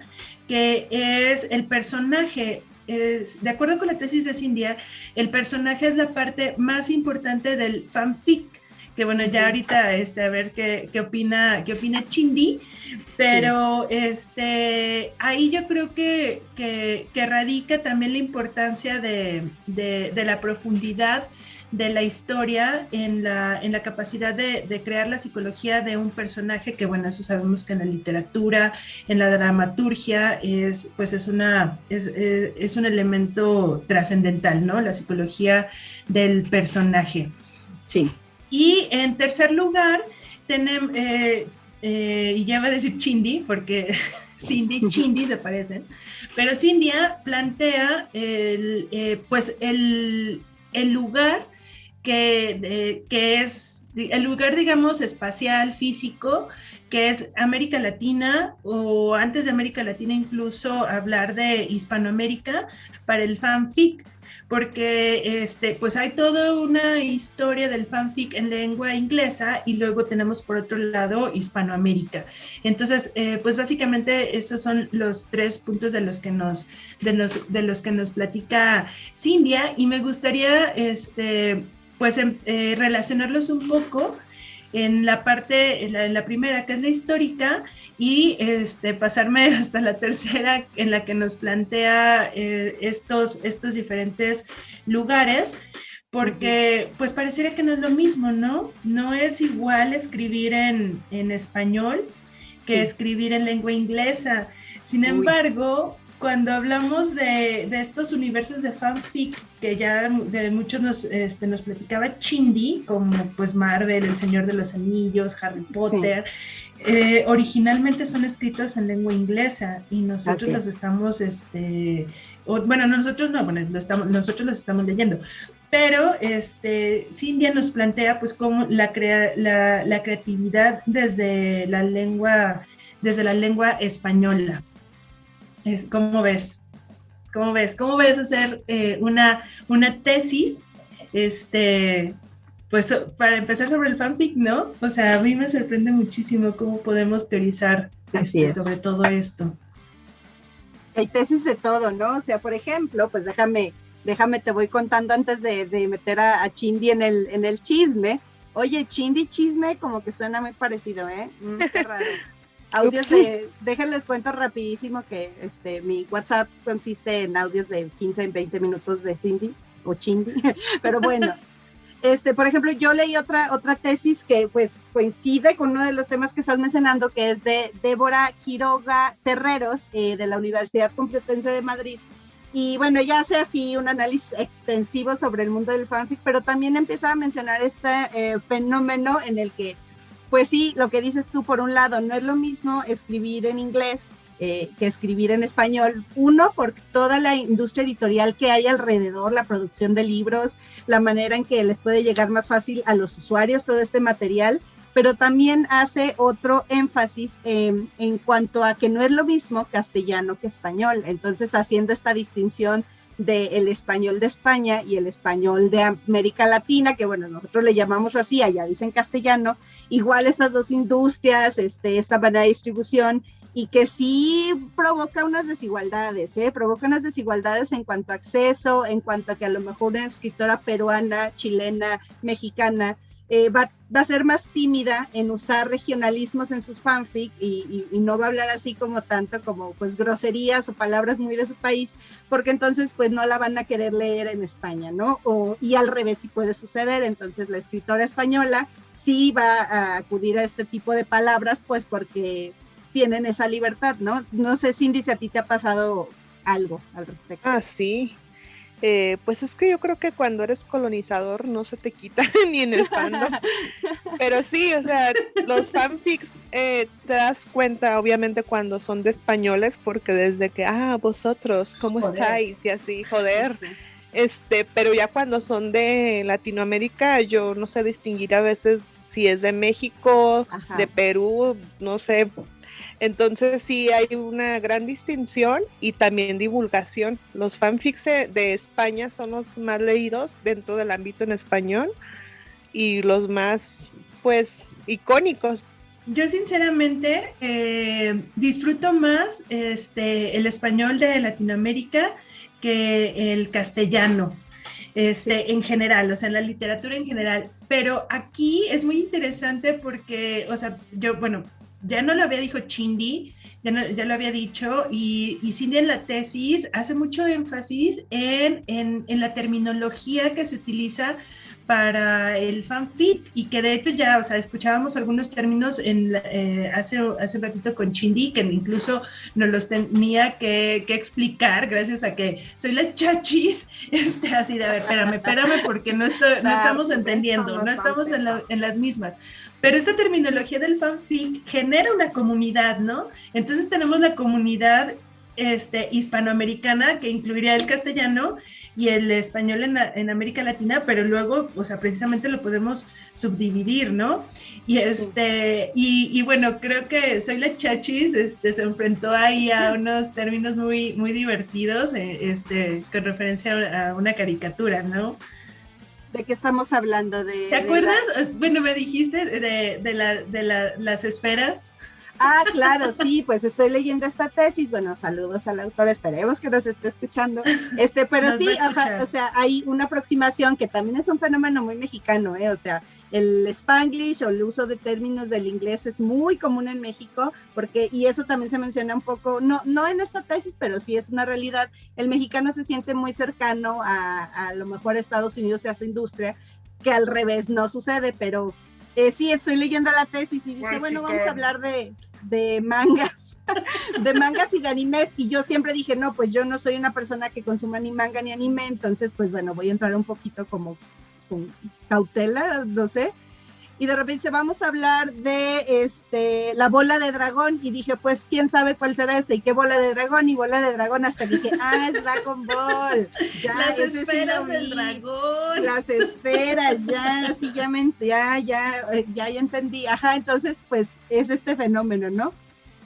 que es el personaje. De acuerdo con la tesis de Cynthia, el personaje es la parte más importante del fanfic, que bueno, ya ahorita a ver qué opina Chindi, pero ahí yo creo que radica también la importancia de la profundidad de la historia en la capacidad de crear la psicología de un personaje, que bueno, eso sabemos que en la literatura, en la dramaturgia es un elemento trascendental, ¿no? La psicología del personaje. Sí. Y en tercer lugar, tenemos, y ya va a decir Chindi, porque Cindy y Chindi se parecen, pero Cynthia plantea el lugar que es el lugar, digamos, espacial, físico, que es América Latina, o antes de América Latina incluso hablar de Hispanoamérica para el fanfic, porque pues hay toda una historia del fanfic en lengua inglesa y luego tenemos por otro lado Hispanoamérica. Entonces, pues básicamente esos son los 3 puntos de los que nos platica Cynthia, y me gustaría relacionarlos un poco en la parte, en la primera, que es la histórica, y pasarme hasta la tercera, en la que nos plantea estos diferentes lugares, porque pues pareciera que no es lo mismo, ¿no? No es igual escribir en español que escribir en lengua inglesa. Sin embargo, cuando hablamos de estos universos de fanfic, que ya de muchos nos platicaba Chindi, como pues Marvel, El Señor de los Anillos, Harry Potter, originalmente son escritos en lengua inglesa, y nosotros los estamos, nosotros los estamos leyendo. Pero Cynthia nos plantea pues cómo la creatividad desde la lengua española. ¿Cómo ves? ¿Cómo ves hacer una tesis, pues para empezar sobre el fanfic, ¿no? O sea, a mí me sorprende muchísimo cómo podemos teorizar sobre todo esto. Hay tesis de todo, ¿no? O sea, por ejemplo, pues déjame, te voy contando antes de meter a Chindi en el chisme. Oye, Chindi chisme como que suena muy parecido, ¿eh? Qué raro. Audios déjenles cuento rapidísimo que mi WhatsApp consiste en audios de 15 en 20 minutos de Cindy o Chindi, pero bueno, por ejemplo, yo leí otra tesis que pues coincide con uno de los temas que estás mencionando, que es de Débora Quiroga Terreros, de la Universidad Complutense de Madrid, y bueno, ella hace así un análisis extensivo sobre el mundo del fanfic, pero también empieza a mencionar este fenómeno en el que pues sí, lo que dices tú, por un lado, no es lo mismo escribir en inglés que escribir en español. Uno, por toda la industria editorial que hay alrededor, la producción de libros, la manera en que les puede llegar más fácil a los usuarios todo este material, pero también hace otro énfasis en cuanto a que no es lo mismo castellano que español. Entonces, haciendo esta distinción del español de España y el español de América Latina, que bueno, nosotros le llamamos así, allá dicen castellano, igual estas dos industrias, esta manera de distribución, y que sí provoca unas desigualdades, provoca unas desigualdades en cuanto a acceso, en cuanto a que a lo mejor una escritora peruana, chilena, mexicana, va a ser más tímida en usar regionalismos en sus fanfic y no va a hablar así como tanto como pues groserías o palabras muy de su país, porque entonces pues no la van a querer leer en España, ¿no? Y al revés sí puede suceder. Entonces la escritora española sí va a acudir a este tipo de palabras pues porque tienen esa libertad, ¿no? No sé, Cindy, si a ti te ha pasado algo al respecto. Sí. Pues es que yo creo que cuando eres colonizador no se te quita ni en el fandom. Pero sí, o sea, los fanfics te das cuenta obviamente cuando son de españoles, porque desde que, vosotros, ¿cómo estáis? Y así, joder. Pero ya cuando son de Latinoamérica, yo no sé distinguir a veces si es de México, de Perú, no sé. Entonces sí hay una gran distinción y también divulgación. Los fanfics de España son los más leídos dentro del ámbito en español y los más, pues, icónicos. Yo sinceramente disfruto más el español de Latinoamérica que el castellano. En general, o sea, en la literatura en general, pero aquí es muy interesante porque, o sea, yo, bueno, ya no lo había dicho Chindi, ya lo había dicho, y Cindy en la tesis hace mucho énfasis en la terminología que se utiliza para el fanfic, y que de hecho ya, o sea, escuchábamos algunos términos hace un ratito con Chindi, que incluso nos los tenía que explicar, gracias a que soy la chachis, así de, a ver, espérame, porque no estamos entendiendo, no estamos en las mismas. Pero esta terminología del fanfic genera una comunidad, ¿no? Entonces tenemos la comunidad hispanoamericana, que incluiría el castellano y el español en América Latina, pero luego, o sea, precisamente lo podemos subdividir, ¿no? Y y bueno, creo que Soy la Chachis se enfrentó ahí a unos términos muy, muy divertidos, con referencia a una caricatura, ¿no? ¿De qué estamos hablando? ¿Te acuerdas? Bueno, me dijiste de las esferas. Claro, sí, pues estoy leyendo esta tesis. Bueno, saludos al autor, esperemos que nos esté escuchando. Pero sí, o sea, hay una aproximación que también es un fenómeno muy mexicano, o sea, el Spanglish o el uso de términos del inglés es muy común en México, y eso también se menciona un poco, no en esta tesis, pero sí es una realidad. El mexicano se siente muy cercano a lo mejor Estados Unidos y a su industria, que al revés no sucede, pero sí, estoy leyendo la tesis y dice, bueno, vamos a hablar de mangas, de mangas y de animes, y yo siempre dije, no, pues yo no soy una persona que consuma ni manga ni anime, entonces pues bueno, voy a entrar un poquito como con cautela, no sé, y de repente vamos a hablar de la bola de dragón, y dije, pues quién sabe cuál será ese, y qué bola de dragón, y bola de dragón, hasta dije, es Dragon Ball, ya, las esferas del dragón, las esferas, ya, sí, ya entendí, entonces pues es este fenómeno, ¿no?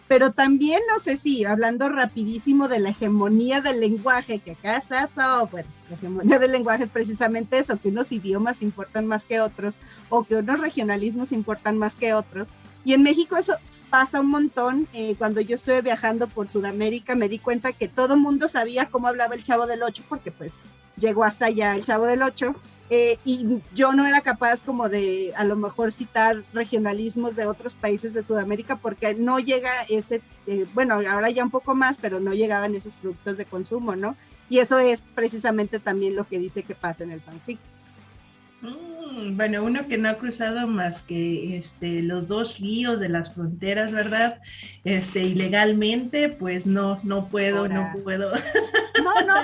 Pero también, no sé si, hablando rapidísimo de la hegemonía del lenguaje, que acá es eso, bueno, la hegemonía del lenguaje es precisamente eso, que unos idiomas importan más que otros, o que unos regionalismos importan más que otros, y en México eso pasa un montón. Cuando yo estuve viajando por Sudamérica, me di cuenta que todo el mundo sabía cómo hablaba el Chavo del Ocho, porque pues llegó hasta allá el Chavo del Ocho, y yo no era capaz como de a lo mejor citar regionalismos de otros países de Sudamérica, porque no llega bueno, ahora ya un poco más, pero no llegaban esos productos de consumo, ¿no? Y eso es precisamente también lo que dice que pasa en el fanfic. Bueno, uno que no ha cruzado más que los dos ríos de las fronteras, ¿verdad? Ilegalmente, pues no puedo. No,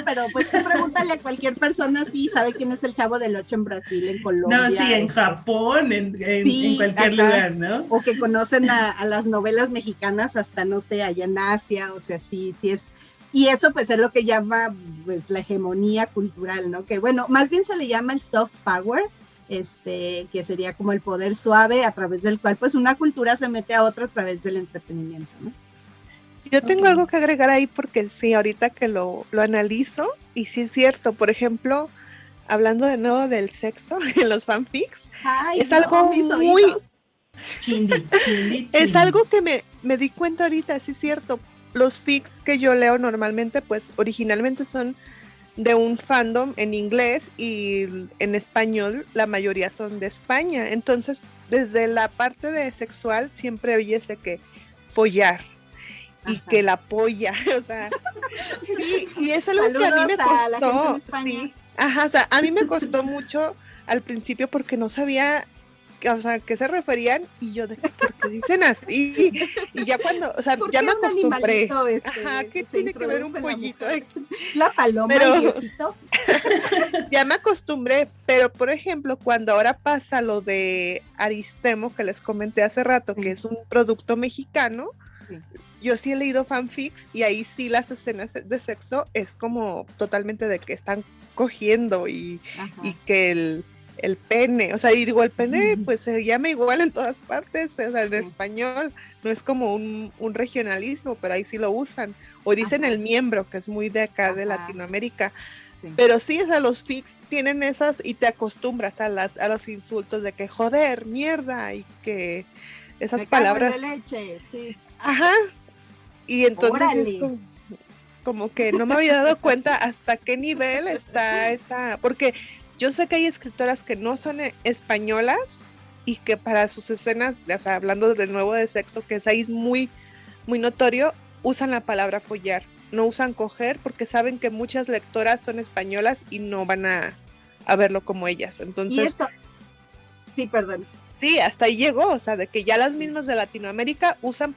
pero pues pregúntale a cualquier persona si sabe quién es el Chavo del Ocho en Brasil, en Colombia. No, sí, en Japón, en cualquier lugar, ¿no? O que conocen a las novelas mexicanas hasta, no sé, allá en Asia, o sea, sí es. Y eso pues es lo que llama pues la hegemonía cultural, ¿no? Que bueno, más bien se le llama el soft power, que sería como el poder suave a través del cual pues una cultura se mete a otra a través del entretenimiento, ¿no? Yo tengo algo que agregar ahí, porque sí, ahorita que lo analizo, y sí es cierto, por ejemplo, hablando de nuevo del sexo en los fanfics, es algo muy... Chindi. Es algo que me di cuenta ahorita, sí es cierto. Los fics que yo leo normalmente, pues originalmente son de un fandom en inglés, y en español la mayoría son de España. Entonces, desde la parte de sexual siempre oyes de que follar y que la polla, o sea, y es algo que a mí me costó. Sí. O sea, a mí me costó mucho al principio porque no sabía, o sea, qué se referían, y yo de ¿por qué dicen así? Y ya cuando, o sea, ya me acostumbré. ¿Qué tiene que ver un pollito? La paloma, el diosito. Ya me acostumbré, pero por ejemplo, cuando ahora pasa lo de Aristemo, que les comenté hace rato, que es un producto mexicano, yo sí he leído fanfics y ahí sí las escenas de sexo es como totalmente de que están cogiendo y que el pene, o sea, y digo, el pene pues se llama igual en todas partes, o sea, en español no es como un regionalismo, pero ahí sí lo usan, o dicen el miembro, que es muy de acá de Latinoamérica, pero sí, o sea, los fics tienen esas y te acostumbras a los insultos de que joder, mierda, y que esas palabras. De leche, sí. Ajá, y entonces es como que no me había dado cuenta hasta qué nivel está esa, porque yo sé que hay escritoras que no son españolas y que para sus escenas, o sea, hablando de nuevo de sexo, que es ahí muy, muy notorio, usan la palabra follar, no usan coger porque saben que muchas lectoras son españolas y no van a verlo como ellas. Entonces, y eso, sí, perdón. Sí, hasta ahí llegó, o sea, de que ya las mismas de Latinoamérica usan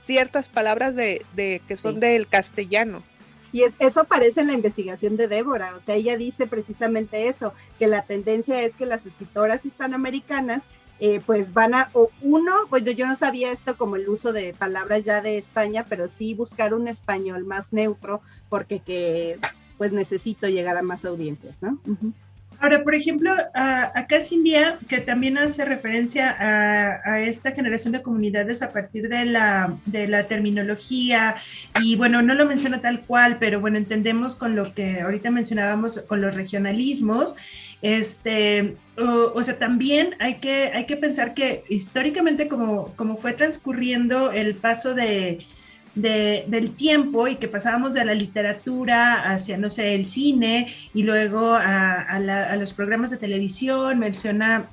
ciertas palabras de que son del castellano. Y eso aparece en la investigación de Débora, o sea, ella dice precisamente eso, que la tendencia es que las escritoras hispanoamericanas pues van a, bueno, yo no sabía esto como el uso de palabras ya de España, pero sí buscar un español más neutro, porque pues necesito llegar a más audiencias, ¿no? Ahora, por ejemplo, acá Cindia, que también hace referencia a esta generación de comunidades a partir de la terminología, y bueno, no lo menciono tal cual, pero bueno, entendemos con lo que ahorita mencionábamos con los regionalismos, o sea, también hay que pensar que históricamente como fue transcurriendo el paso del tiempo y que pasábamos de la literatura hacia, no sé, el cine y luego a los programas de televisión, menciona,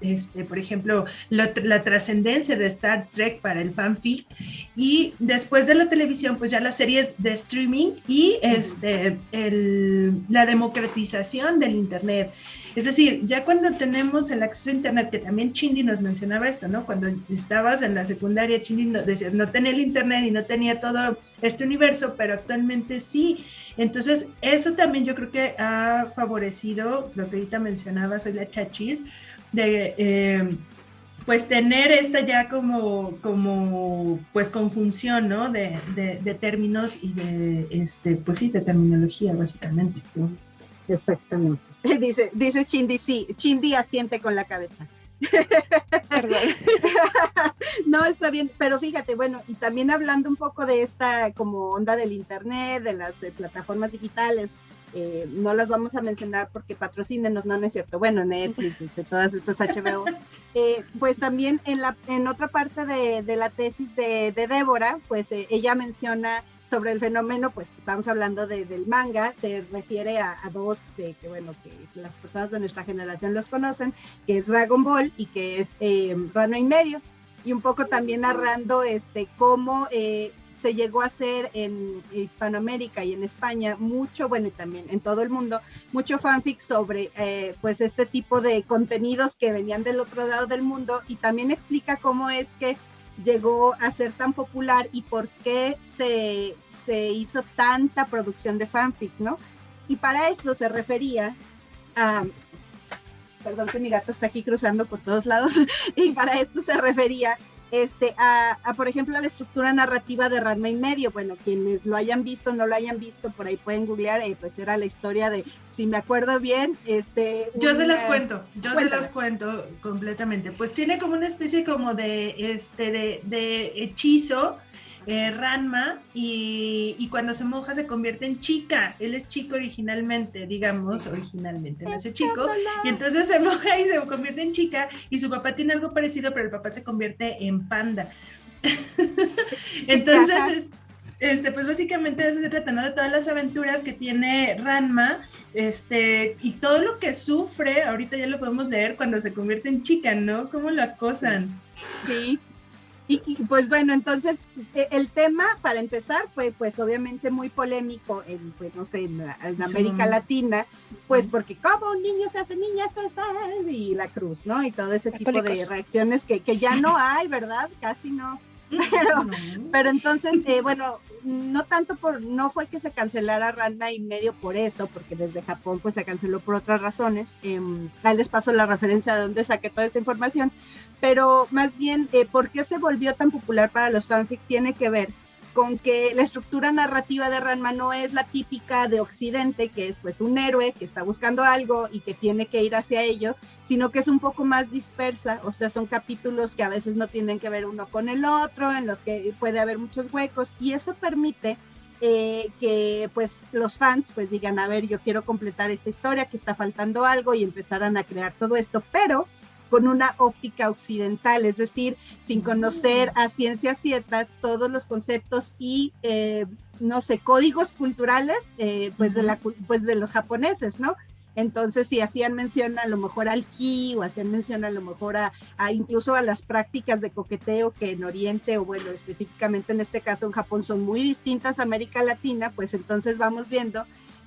por ejemplo, la trascendencia de Star Trek para el fanfic, y después de la televisión, pues ya las series de streaming y la democratización del internet. Es decir, ya cuando tenemos el acceso a internet, que también Chindi nos mencionaba esto, ¿no? Cuando estabas en la secundaria, Chindi decías, no tenía el internet y no tenía todo este universo, pero actualmente sí. Entonces, eso también yo creo que ha favorecido lo que ahorita mencionaba, soy la chachis, de pues tener esta ya como pues conjunción, ¿no? De términos y pues sí, de terminología, básicamente, ¿no? Exactamente. Dice Chindi, sí, Chindi asiente con la cabeza. Perdón. No, está bien, pero fíjate, bueno, y también hablando un poco de esta como onda del internet, de las plataformas digitales, no las vamos a mencionar porque patrocínenos, no es cierto, bueno, Netflix, todas estas HBO, pues también en otra parte de la tesis de Débora, pues ella menciona sobre el fenómeno, pues estamos hablando del manga, se refiere a dos que bueno, que las personas de nuestra generación los conocen, que es Dragon Ball y que es Ranma y medio, y un poco también narrando cómo se llegó a hacer en Hispanoamérica y en España mucho, bueno, y también en todo el mundo, mucho fanfic sobre pues este tipo de contenidos que venían del otro lado del mundo, y también explica cómo es que llegó a ser tan popular y por qué se hizo tanta producción de fanfics, ¿no? Y para esto se refería a, perdón que mi gato está aquí cruzando por todos lados, y para esto se refería a, por ejemplo, a la estructura narrativa de Ranma y medio. Bueno, quienes lo hayan visto, no lo hayan visto, por ahí pueden googlear, pues era la historia de, si me acuerdo bien, yo se las cuento completamente. Pues tiene como una especie como de hechizo, Ranma, y cuando se moja se convierte en chica. Él es chico originalmente, digamos, no es chico, y entonces se moja y se convierte en chica, y su papá tiene algo parecido, pero el papá se convierte en panda. Entonces, pues básicamente de eso se trata, ¿no? De todas las aventuras que tiene Ranma, y todo lo que sufre, ahorita ya lo podemos leer cuando se convierte en chica, ¿no? Cómo lo acosan. Sí. Y pues bueno, entonces el tema para empezar fue pues obviamente muy polémico en, pues no sé, en América Latina, pues porque como un niño se hace niña, eso es, y la cruz, ¿no? Y todo ese tipo de reacciones que ya no hay, ¿verdad? Casi no. Pero entonces, bueno, no tanto no fue que se cancelara Ranma y medio por eso, porque desde Japón pues se canceló por otras razones. Ahí les paso la referencia de dónde saqué toda esta información, pero más bien, ¿por qué se volvió tan popular para los fanfic? Tiene que ver con que la estructura narrativa de Ranma no es la típica de Occidente, que es pues un héroe que está buscando algo y que tiene que ir hacia ello, sino que es un poco más dispersa, o sea, son capítulos que a veces no tienen que ver uno con el otro, en los que puede haber muchos huecos, y eso permite que pues los fans pues digan, a ver, yo quiero completar esta historia, que está faltando algo, y empezaran a crear todo esto, pero con una óptica occidental, es decir, sin conocer a ciencia cierta todos los conceptos y, no sé, códigos culturales, pues, pues de los japoneses, ¿no? Entonces, si hacían mención a lo mejor al ki, o hacían mención a lo mejor a incluso a las prácticas de coqueteo que en Oriente, o bueno, específicamente en este caso en Japón, son muy distintas a América Latina, pues entonces vamos viendo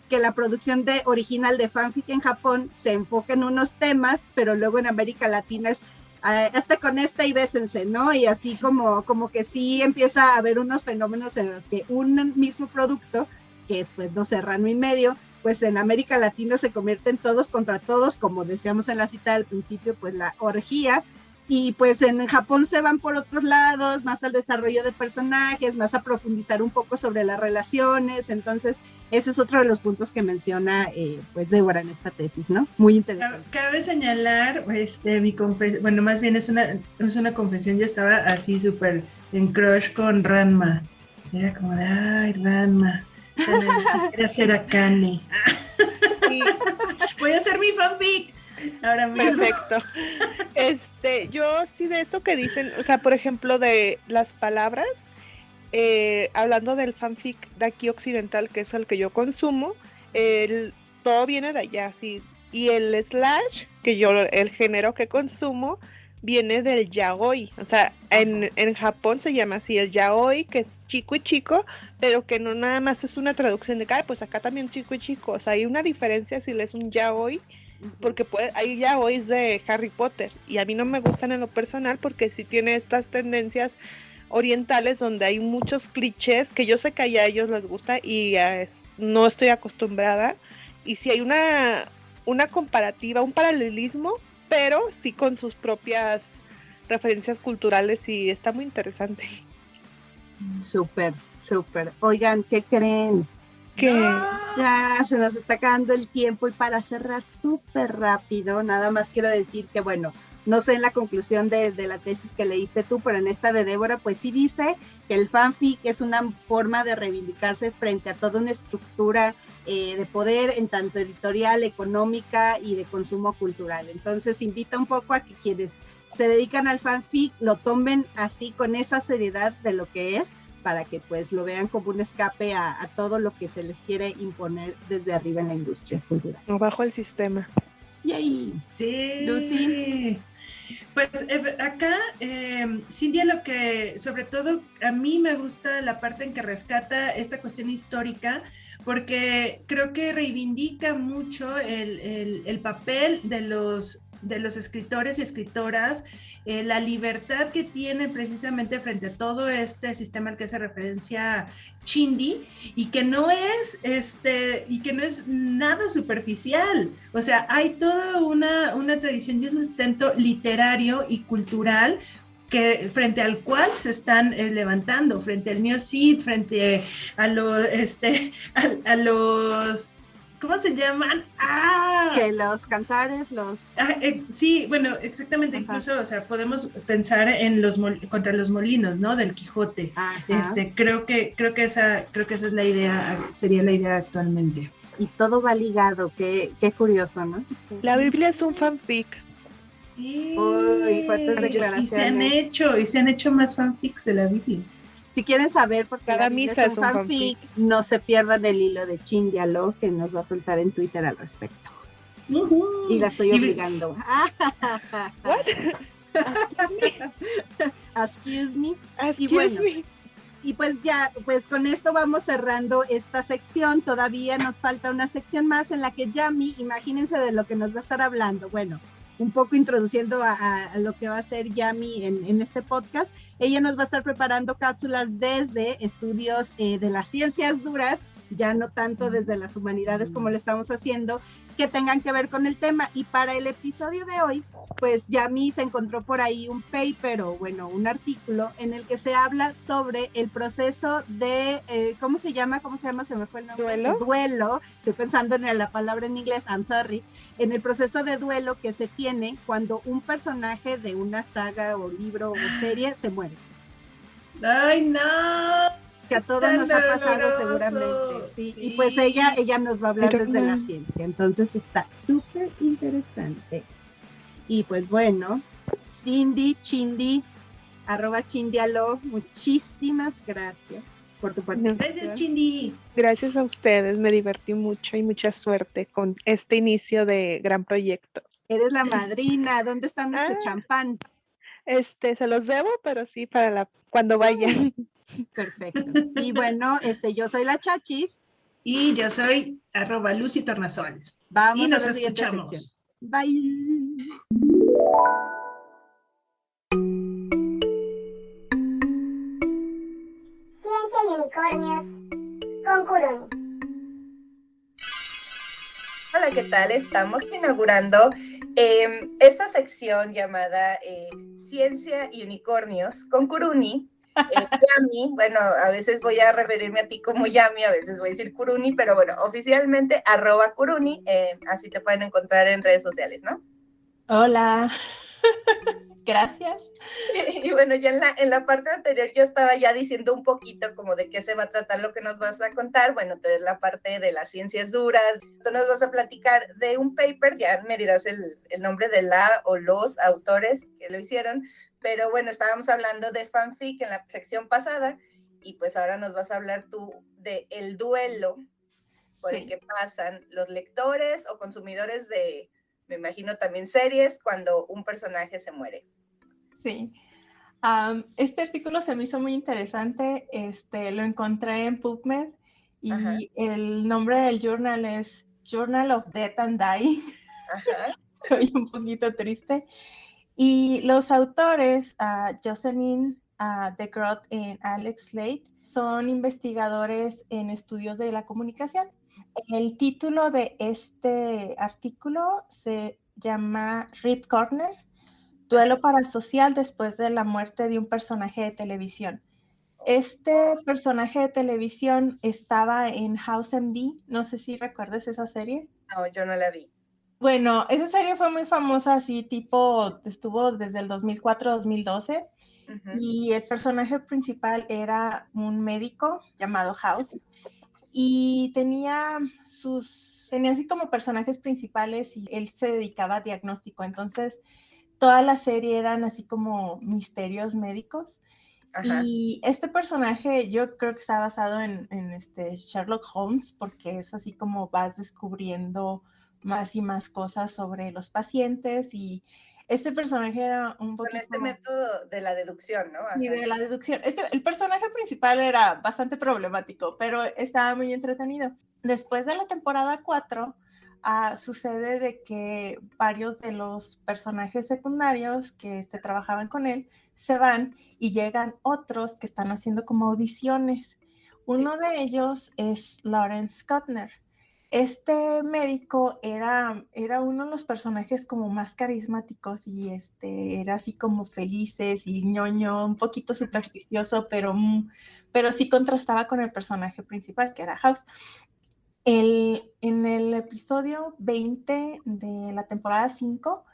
que la producción original de fanfic en Japón se enfoca en unos temas, pero luego en América Latina es hasta con esta y bésense, ¿no? Y así como que sí empieza a haber unos fenómenos en los que un mismo producto, que es pues, no sé, Ranma y medio, pues en América Latina se convierten todos contra todos, como decíamos en la cita del principio, pues la orgía, y pues en Japón se van por otros lados, más al desarrollo de personajes, más a profundizar un poco sobre las relaciones. Entonces ese es otro de los puntos que menciona pues Débora en esta tesis, ¿no? Muy interesante. Cabe señalar, bueno, más bien es una confesión, yo estaba así súper en crush con Ranma, era como de, ay, Ranma, quisiera ser Akane. Sí. Voy a hacer mi fanfic ahora mismo. Perfecto. Yo sí, de eso que dicen, o sea, por ejemplo, de las palabras, hablando del fanfic de aquí occidental, que es el que yo consumo, todo viene de allá, sí, y el slash, el género que consumo, viene del yaoi, o sea, en Japón se llama así el yaoi, que es chico y chico, pero que no nada más es una traducción de, pues acá también chico y chico, o sea, hay una diferencia si lees un yaoi, porque hay yaois de Harry Potter, y a mí no me gustan en lo personal, porque sí tiene estas tendencias orientales donde hay muchos clichés, que yo sé que a ellos les gusta, y no estoy acostumbrada, y sí hay una comparativa, un paralelismo, pero sí con sus propias referencias culturales, y está muy interesante. Súper, súper. Oigan, ¿qué creen? Que ya se nos está acabando el tiempo, y para cerrar súper rápido, nada más quiero decir que, bueno, no sé en la conclusión de la tesis que leíste tú, pero en esta de Débora, pues sí dice que el fanfic es una forma de reivindicarse frente a toda una estructura de poder, en tanto editorial, económica y de consumo cultural. Entonces invita un poco a que quienes se dedican al fanfic lo tomen así, con esa seriedad de lo que es, para que pues lo vean como un escape a todo lo que se les quiere imponer desde arriba en la industria cultural. Bajo el sistema. Yay. Sí. Lucy. Pues acá, Cintia, lo que sobre todo a mí me gusta la parte en que rescata esta cuestión histórica, porque creo que reivindica mucho el papel de los escritores y escritoras, la libertad que tienen precisamente frente a todo este sistema al que hace referencia Chindi, y que no es nada superficial. O sea, hay toda una tradición y un sustento literario y cultural frente al cual se están levantando, frente al Neo Cid, frente a los ¿cómo se llaman? Que los cantares, sí, bueno, exactamente. Ajá. Incluso, o sea, podemos pensar en contra los molinos, ¿no? Del Quijote. Creo que esa es la idea, sería la idea actualmente. Y todo va ligado, qué curioso, ¿no? La Biblia es un fanfic. Sí. Uy, cuántas declaraciones. Y se han hecho más fanfics de la Biblia. Si quieren saber por qué cada misa es un fanfic, no se pierdan el hilo de Chindialo, que nos va a soltar en Twitter al respecto. Y la estoy obligando. Excuse me. Y pues ya, pues con esto vamos cerrando esta sección. Todavía nos falta una sección más en la que Yami, imagínense de lo que nos va a estar hablando. Bueno, un poco introduciendo a lo que va a ser Yami en este podcast. Ella nos va a estar preparando cápsulas desde estudios de las ciencias duras, ya no tanto desde las humanidades como lo estamos haciendo, que tengan que ver con el tema. Y para el episodio de hoy, pues Yami se encontró por ahí un paper o bueno, un artículo en el que se habla sobre el proceso de, ¿cómo se llama? Se me fue el nombre. ¿Duelo? Duelo. Estoy pensando en la palabra en inglés, I'm sorry. En el proceso de duelo que se tiene cuando un personaje de una saga o libro o serie se muere. ¡Ay, no! Que a todos nos ha pasado seguramente, sí. Y pues ella nos va a hablar desde la ciencia, entonces está súper interesante. Y pues bueno, Cindy, Chindi, @chindialo, muchísimas gracias por tu participación. Gracias, Chindi. Gracias a ustedes, me divertí mucho y mucha suerte con este inicio de gran proyecto. Eres la madrina, ¿dónde está nuestro champán? Se los debo, pero sí para cuando vayan. Perfecto. Y bueno, yo soy la Chachis. Y yo soy @Lucy Tornasol. Vamos y nos a la siguiente escuchamos. sección. Bye. Ciencia y unicornios con Kurumi. Hola, ¿qué tal? Estamos inaugurando esta sección llamada Ciencia y Unicornios con Kuruni. Yami, bueno, a veces voy a referirme a ti como Yami, a veces voy a decir Kuruni, pero bueno, oficialmente @Kuruni, así te pueden encontrar en redes sociales, ¿no? Hola, gracias. Y bueno, ya en la parte anterior yo estaba ya diciendo un poquito como de qué se va a tratar lo que nos vas a contar. Bueno, tú eres la parte de las ciencias duras, tú nos vas a platicar de un paper, ya me dirás el nombre de la o los autores que lo hicieron, pero bueno, estábamos hablando de fanfic en la sección pasada y pues ahora nos vas a hablar tú de el duelo por el que pasan los lectores o consumidores de, me imagino también series, cuando un personaje se muere. Sí. Este artículo se me hizo muy interesante. Lo encontré en PubMed y Ajá. el nombre del journal es Journal of Death and Dying. Ajá. Soy un poquito triste. Y los autores, Jocelyn de Groot y Alex Slade, son investigadores en estudios de la comunicación. El título de este artículo se llama Rip Corner, duelo parasocial después de la muerte de un personaje de televisión. Este personaje de televisión estaba en House MD, no sé si recuerdas esa serie. No, yo no la vi. Bueno, esa serie fue muy famosa, así tipo, estuvo desde el 2004-2012, y el personaje principal era un médico llamado House, y tenía así como personajes principales y él se dedicaba a diagnóstico, entonces toda la serie eran así como misterios médicos. Ajá. Y este personaje yo creo que está basado en Sherlock Holmes, porque es así como vas descubriendo más y más cosas sobre los pacientes, y este personaje era un poquito... Con este método de la deducción, ¿no? Ajá. Y de la deducción. El personaje principal era bastante problemático, pero estaba muy entretenido. Después de la temporada 4, sucede de que varios de los personajes secundarios que se trabajaban con él se van y llegan otros que están haciendo como audiciones. Uno de ellos es Lawrence Kuttner. Este médico era uno de los personajes como más carismáticos y era así como felices y ñoño, un poquito supersticioso, pero sí contrastaba con el personaje principal, que era House. En el episodio 20 de la temporada 5,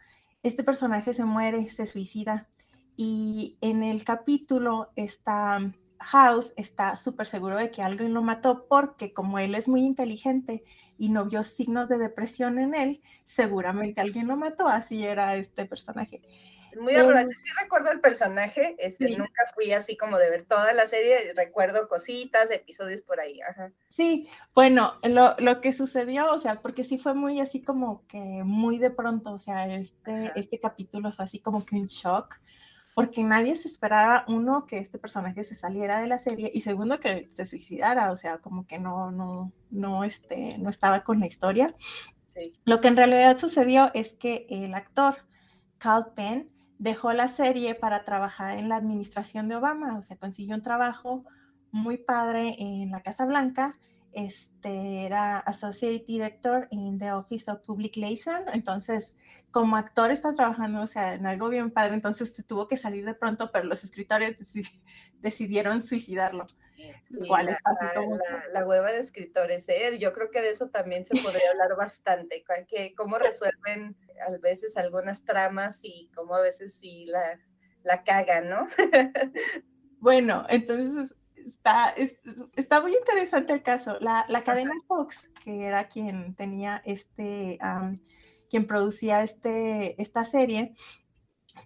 este personaje se muere, se suicida, y en el capítulo House está súper seguro de que alguien lo mató, porque como él es muy inteligente y no vio signos de depresión en él, seguramente alguien lo mató. Así era este personaje. Muy arrogante. Sí recuerdo el personaje, sí. Nunca fui así como de ver toda la serie, recuerdo cositas, episodios por ahí. Ajá. Sí, bueno, lo que sucedió, o sea, porque sí fue muy así como que muy de pronto, o sea, este capítulo fue así como que un shock, porque nadie se esperaba, uno, que este personaje se saliera de la serie, y segundo, que se suicidara, o sea, como que no estaba con la historia. Sí. Lo que en realidad sucedió es que el actor Kal Penn dejó la serie para trabajar en la administración de Obama, o sea, consiguió un trabajo muy padre en la Casa Blanca. Era Associate Director in the Office of Public Liaison, entonces como actor está trabajando, o sea, en algo bien padre, entonces tuvo que salir de pronto, pero los escritores decidieron suicidarlo. Sí, la hueva de escritores, ¿eh? Yo creo que de eso también se podría hablar bastante, cómo resuelven a veces algunas tramas y cómo a veces sí la cagan, ¿no? Bueno, entonces está muy interesante el caso. La cadena Fox, que era quien tenía quien producía esta serie,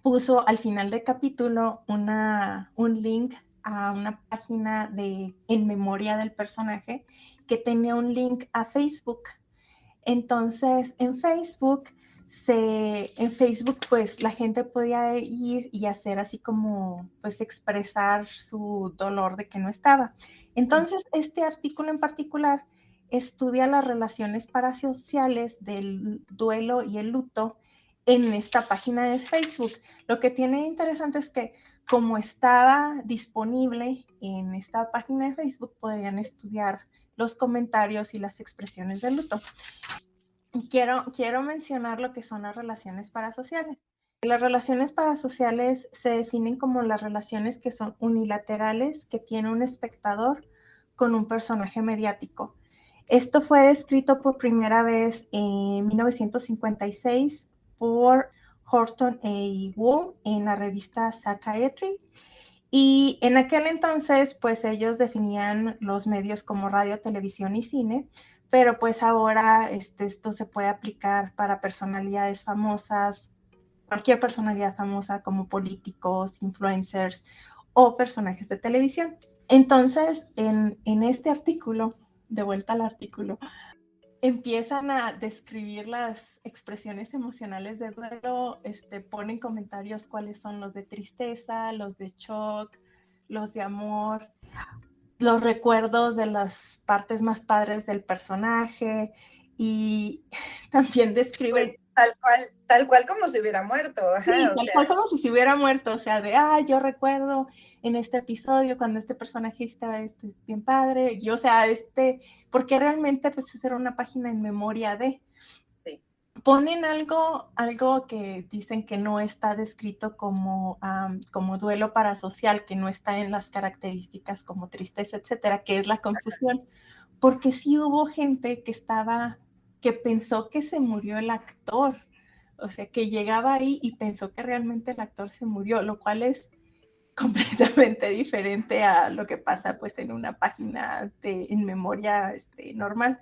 puso al final del capítulo un link a una página en memoria del personaje que tenía un link a Facebook. Entonces, en Facebook, pues la gente podía ir y hacer así como, pues expresar su dolor de que no estaba. Entonces, este artículo en particular estudia las relaciones parasociales del duelo y el luto en esta página de Facebook. Lo que tiene interesante es que como estaba disponible en esta página de Facebook, podrían estudiar los comentarios y las expresiones del luto. Quiero mencionar lo que son las relaciones parasociales. Las relaciones parasociales se definen como las relaciones que son unilaterales, que tiene un espectador con un personaje mediático. Esto fue descrito por primera vez en 1956 por Horton A. Wool en la revista Psychiatry. Y en aquel entonces, pues ellos definían los medios como radio, televisión y cine, pero pues ahora esto se puede aplicar para personalidades famosas, cualquier personalidad famosa como políticos, influencers o personajes de televisión. Entonces, en este artículo, de vuelta al artículo, empiezan a describir las expresiones emocionales de duelo, ponen comentarios cuáles son los de tristeza, los de shock, los de amor, los recuerdos de las partes más padres del personaje y también describe... Pues, tal cual como si hubiera muerto. Ajá, sí, tal cual como si se hubiera muerto, o sea, yo recuerdo en este episodio cuando este personaje estaba bien padre, y o sea, porque realmente pues era una página en memoria de... Sí. Ponen algo que dicen que no está descrito como duelo parasocial, que no está en las características como tristeza, etcétera, que es la confusión, porque sí hubo gente que pensó que se murió el actor, o sea, que llegaba ahí y pensó que realmente el actor se murió, lo cual es completamente diferente a lo que pasa pues en una página en memoria normal.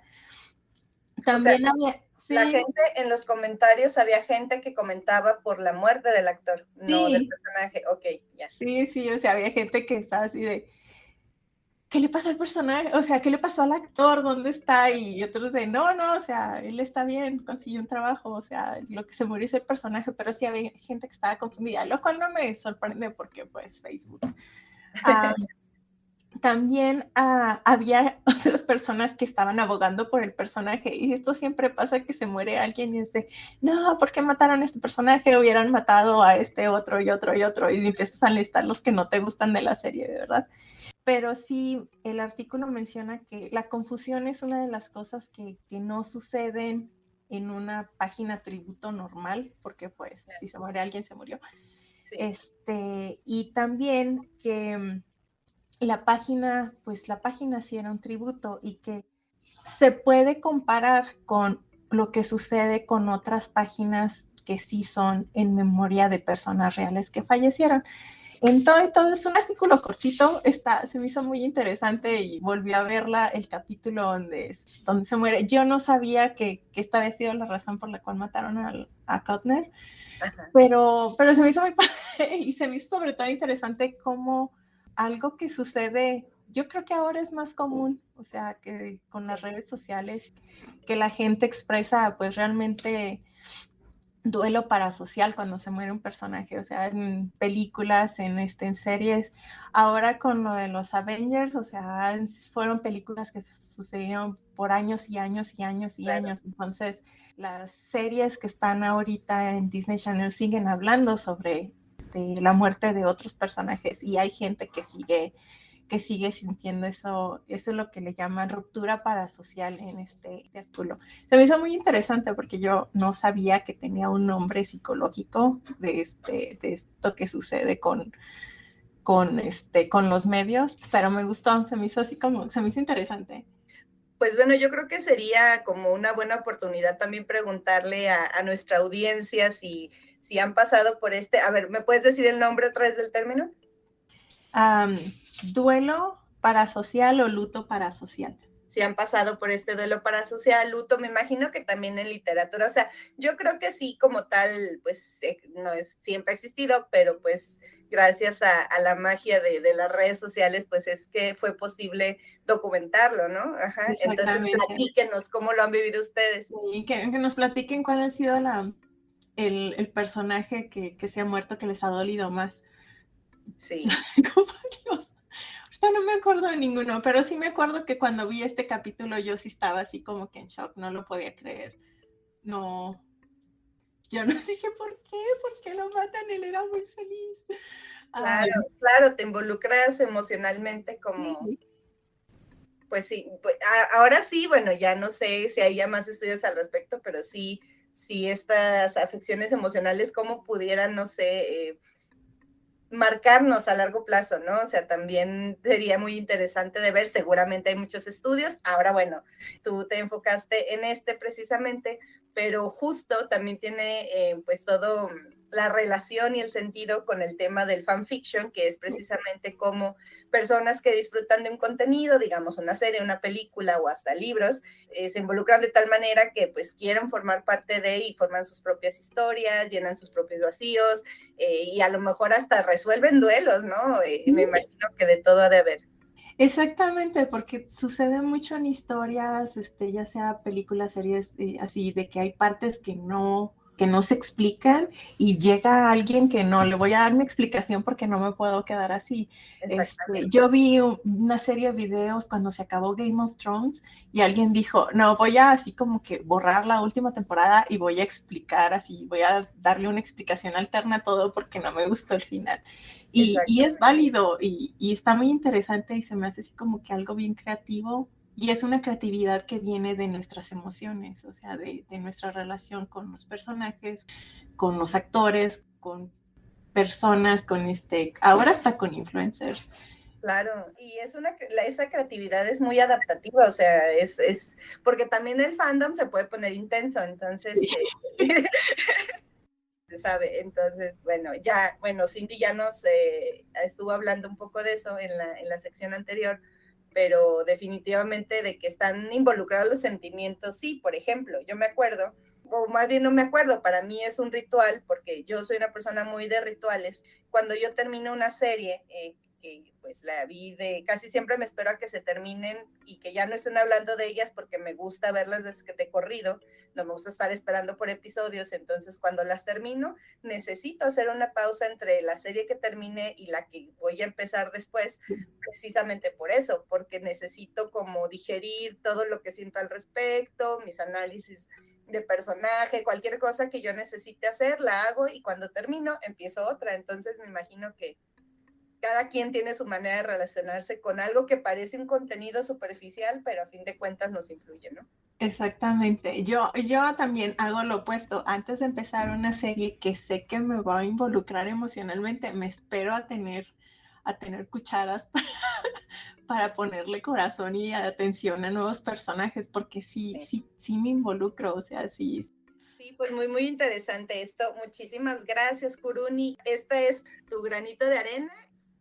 También la gente en los comentarios, había gente que comentaba por la muerte del actor, no del personaje. Ok, ya. Sí, o sea, había gente que estaba así de, ¿qué le pasó al personaje? O sea, ¿qué le pasó al actor? ¿Dónde está? Y otros de, no, o sea, él está bien, consiguió un trabajo, o sea, lo que se murió es el personaje, pero sí había gente que estaba confundida, lo cual no me sorprende porque, pues, Facebook. También había otras personas que estaban abogando por el personaje, y esto siempre pasa, que se muere alguien y es de, no, ¿por qué mataron a este personaje? Hubieran matado a este otro y otro y otro, y empiezas a listar los que no te gustan de la serie, de verdad. Pero sí, el artículo menciona que la confusión es una de las cosas que no suceden en una página tributo normal, porque pues si se muere alguien, se murió. Sí. Y también que la página sí era un tributo, y que se puede comparar con lo que sucede con otras páginas que sí son en memoria de personas reales que fallecieron. Entonces, es un artículo cortito, se me hizo muy interesante, y volví a verla, el capítulo donde se muere. Yo no sabía que esta había sido la razón por la cual mataron a Kuttner, pero se me hizo muy padre, y se me hizo sobre todo interesante cómo algo que sucede, yo creo que ahora es más común, o sea, que con las redes sociales, que la gente expresa pues realmente duelo parasocial cuando se muere un personaje, o sea, en películas, en series. Ahora con lo de los Avengers, o sea, fueron películas que sucedieron por años y años y años y años. Entonces, las series que están ahorita en Disney Channel siguen hablando sobre la muerte de otros personajes y hay gente que sigue sintiendo eso. Eso es lo que le llaman ruptura parasocial en este artículo. Se me hizo muy interesante porque yo no sabía que tenía un nombre psicológico de esto que sucede con los medios, pero me gustó, se me hizo interesante. Pues bueno, yo creo que sería como una buena oportunidad también preguntarle a nuestra audiencia si han pasado por a ver, ¿me puedes decir el nombre otra vez del término? Duelo parasocial o luto parasocial. Si han pasado por este duelo parasocial, luto, me imagino que también en literatura, o sea, yo creo que sí, como tal, pues no es siempre ha existido, pero pues gracias a la magia de las redes sociales, pues es que fue posible documentarlo, ¿no? Ajá. Entonces, platíquenos cómo lo han vivido ustedes. Sí, que nos platiquen cuál ha sido el personaje que se ha muerto, que les ha dolido más. Sí. Como Dios. No me acuerdo de ninguno, pero sí me acuerdo que cuando vi este capítulo yo sí estaba así como que en shock, no lo podía creer. No, yo no dije, ¿por qué lo matan? Él era muy feliz. Claro, te involucras emocionalmente como... Sí. Pues sí, ahora sí, bueno, ya no sé si hay ya más estudios al respecto, pero sí estas afecciones emocionales, cómo pudieran, no sé, marcarnos a largo plazo, ¿no? O sea, también sería muy interesante de ver, seguramente hay muchos estudios. Ahora, bueno, tú te enfocaste en precisamente, pero justo también tiene pues todo la relación y el sentido con el tema del fanfiction, que es precisamente como personas que disfrutan de un contenido, digamos una serie, una película o hasta libros, se involucran de tal manera que pues quieren formar parte de y forman sus propias historias, llenan sus propios vacíos, y a lo mejor hasta resuelven duelos, ¿no? Me imagino que de todo ha de haber. Exactamente, porque sucede mucho en historias, ya sea películas, series, así, de que hay partes que no se explican y llega alguien que no, le voy a dar mi explicación porque no me puedo quedar así. Yo vi una serie de videos cuando se acabó Game of Thrones y alguien dijo, no, voy a así como que borrar la última temporada y voy a explicar así, voy a darle una explicación alterna a todo porque no me gustó el final. Y es válido y está muy interesante y se me hace así como que algo bien creativo. Y es una creatividad que viene de nuestras emociones, o sea, de nuestra relación con los personajes, con los actores, con personas, con ahora hasta con influencers. Claro, y esa creatividad es muy adaptativa, o sea, es porque también el fandom se puede poner intenso, entonces, se sabe, entonces, bueno, Cindy ya nos estuvo hablando un poco de eso en la sección anterior, pero definitivamente de que están involucrados los sentimientos, sí, por ejemplo, yo me acuerdo, o más bien no me acuerdo, para mí es un ritual, porque yo soy una persona muy de rituales, cuando yo termino una serie, que pues la vi casi siempre me espero a que se terminen y que ya no estén hablando de ellas porque me gusta verlas de corrido, no me gusta estar esperando por episodios, entonces cuando las termino necesito hacer una pausa entre la serie que terminé y la que voy a empezar después, precisamente por eso, porque necesito como digerir todo lo que siento al respecto, mis análisis de personaje, cualquier cosa que yo necesite hacer, la hago y cuando termino empiezo otra, entonces me imagino que cada quien tiene su manera de relacionarse con algo que parece un contenido superficial, pero a fin de cuentas nos influye, ¿no? Exactamente. Yo también hago lo opuesto. Antes de empezar una serie que sé que me va a involucrar emocionalmente, me espero a tener cucharas para ponerle corazón y atención a nuevos personajes, porque sí me involucro, o sea, sí. Sí, pues muy, muy interesante esto. Muchísimas gracias, Kuruni. Este es tu granito de arena,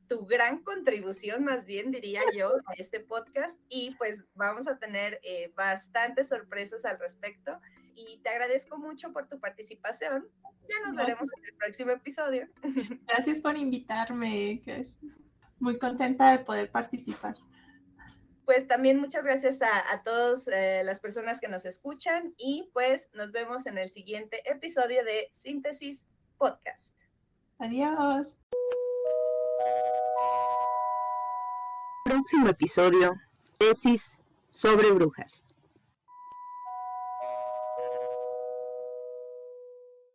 tu gran contribución, más bien diría yo, a este podcast, y pues vamos a tener bastantes sorpresas al respecto, y te agradezco mucho por tu participación. Ya nos veremos en el próximo episodio. Gracias por invitarme, muy contenta de poder participar. pues también muchas gracias a todas las personas que nos escuchan y pues nos vemos en el siguiente episodio de Síntesis Podcast. Adiós. Próximo episodio, tesis sobre brujas.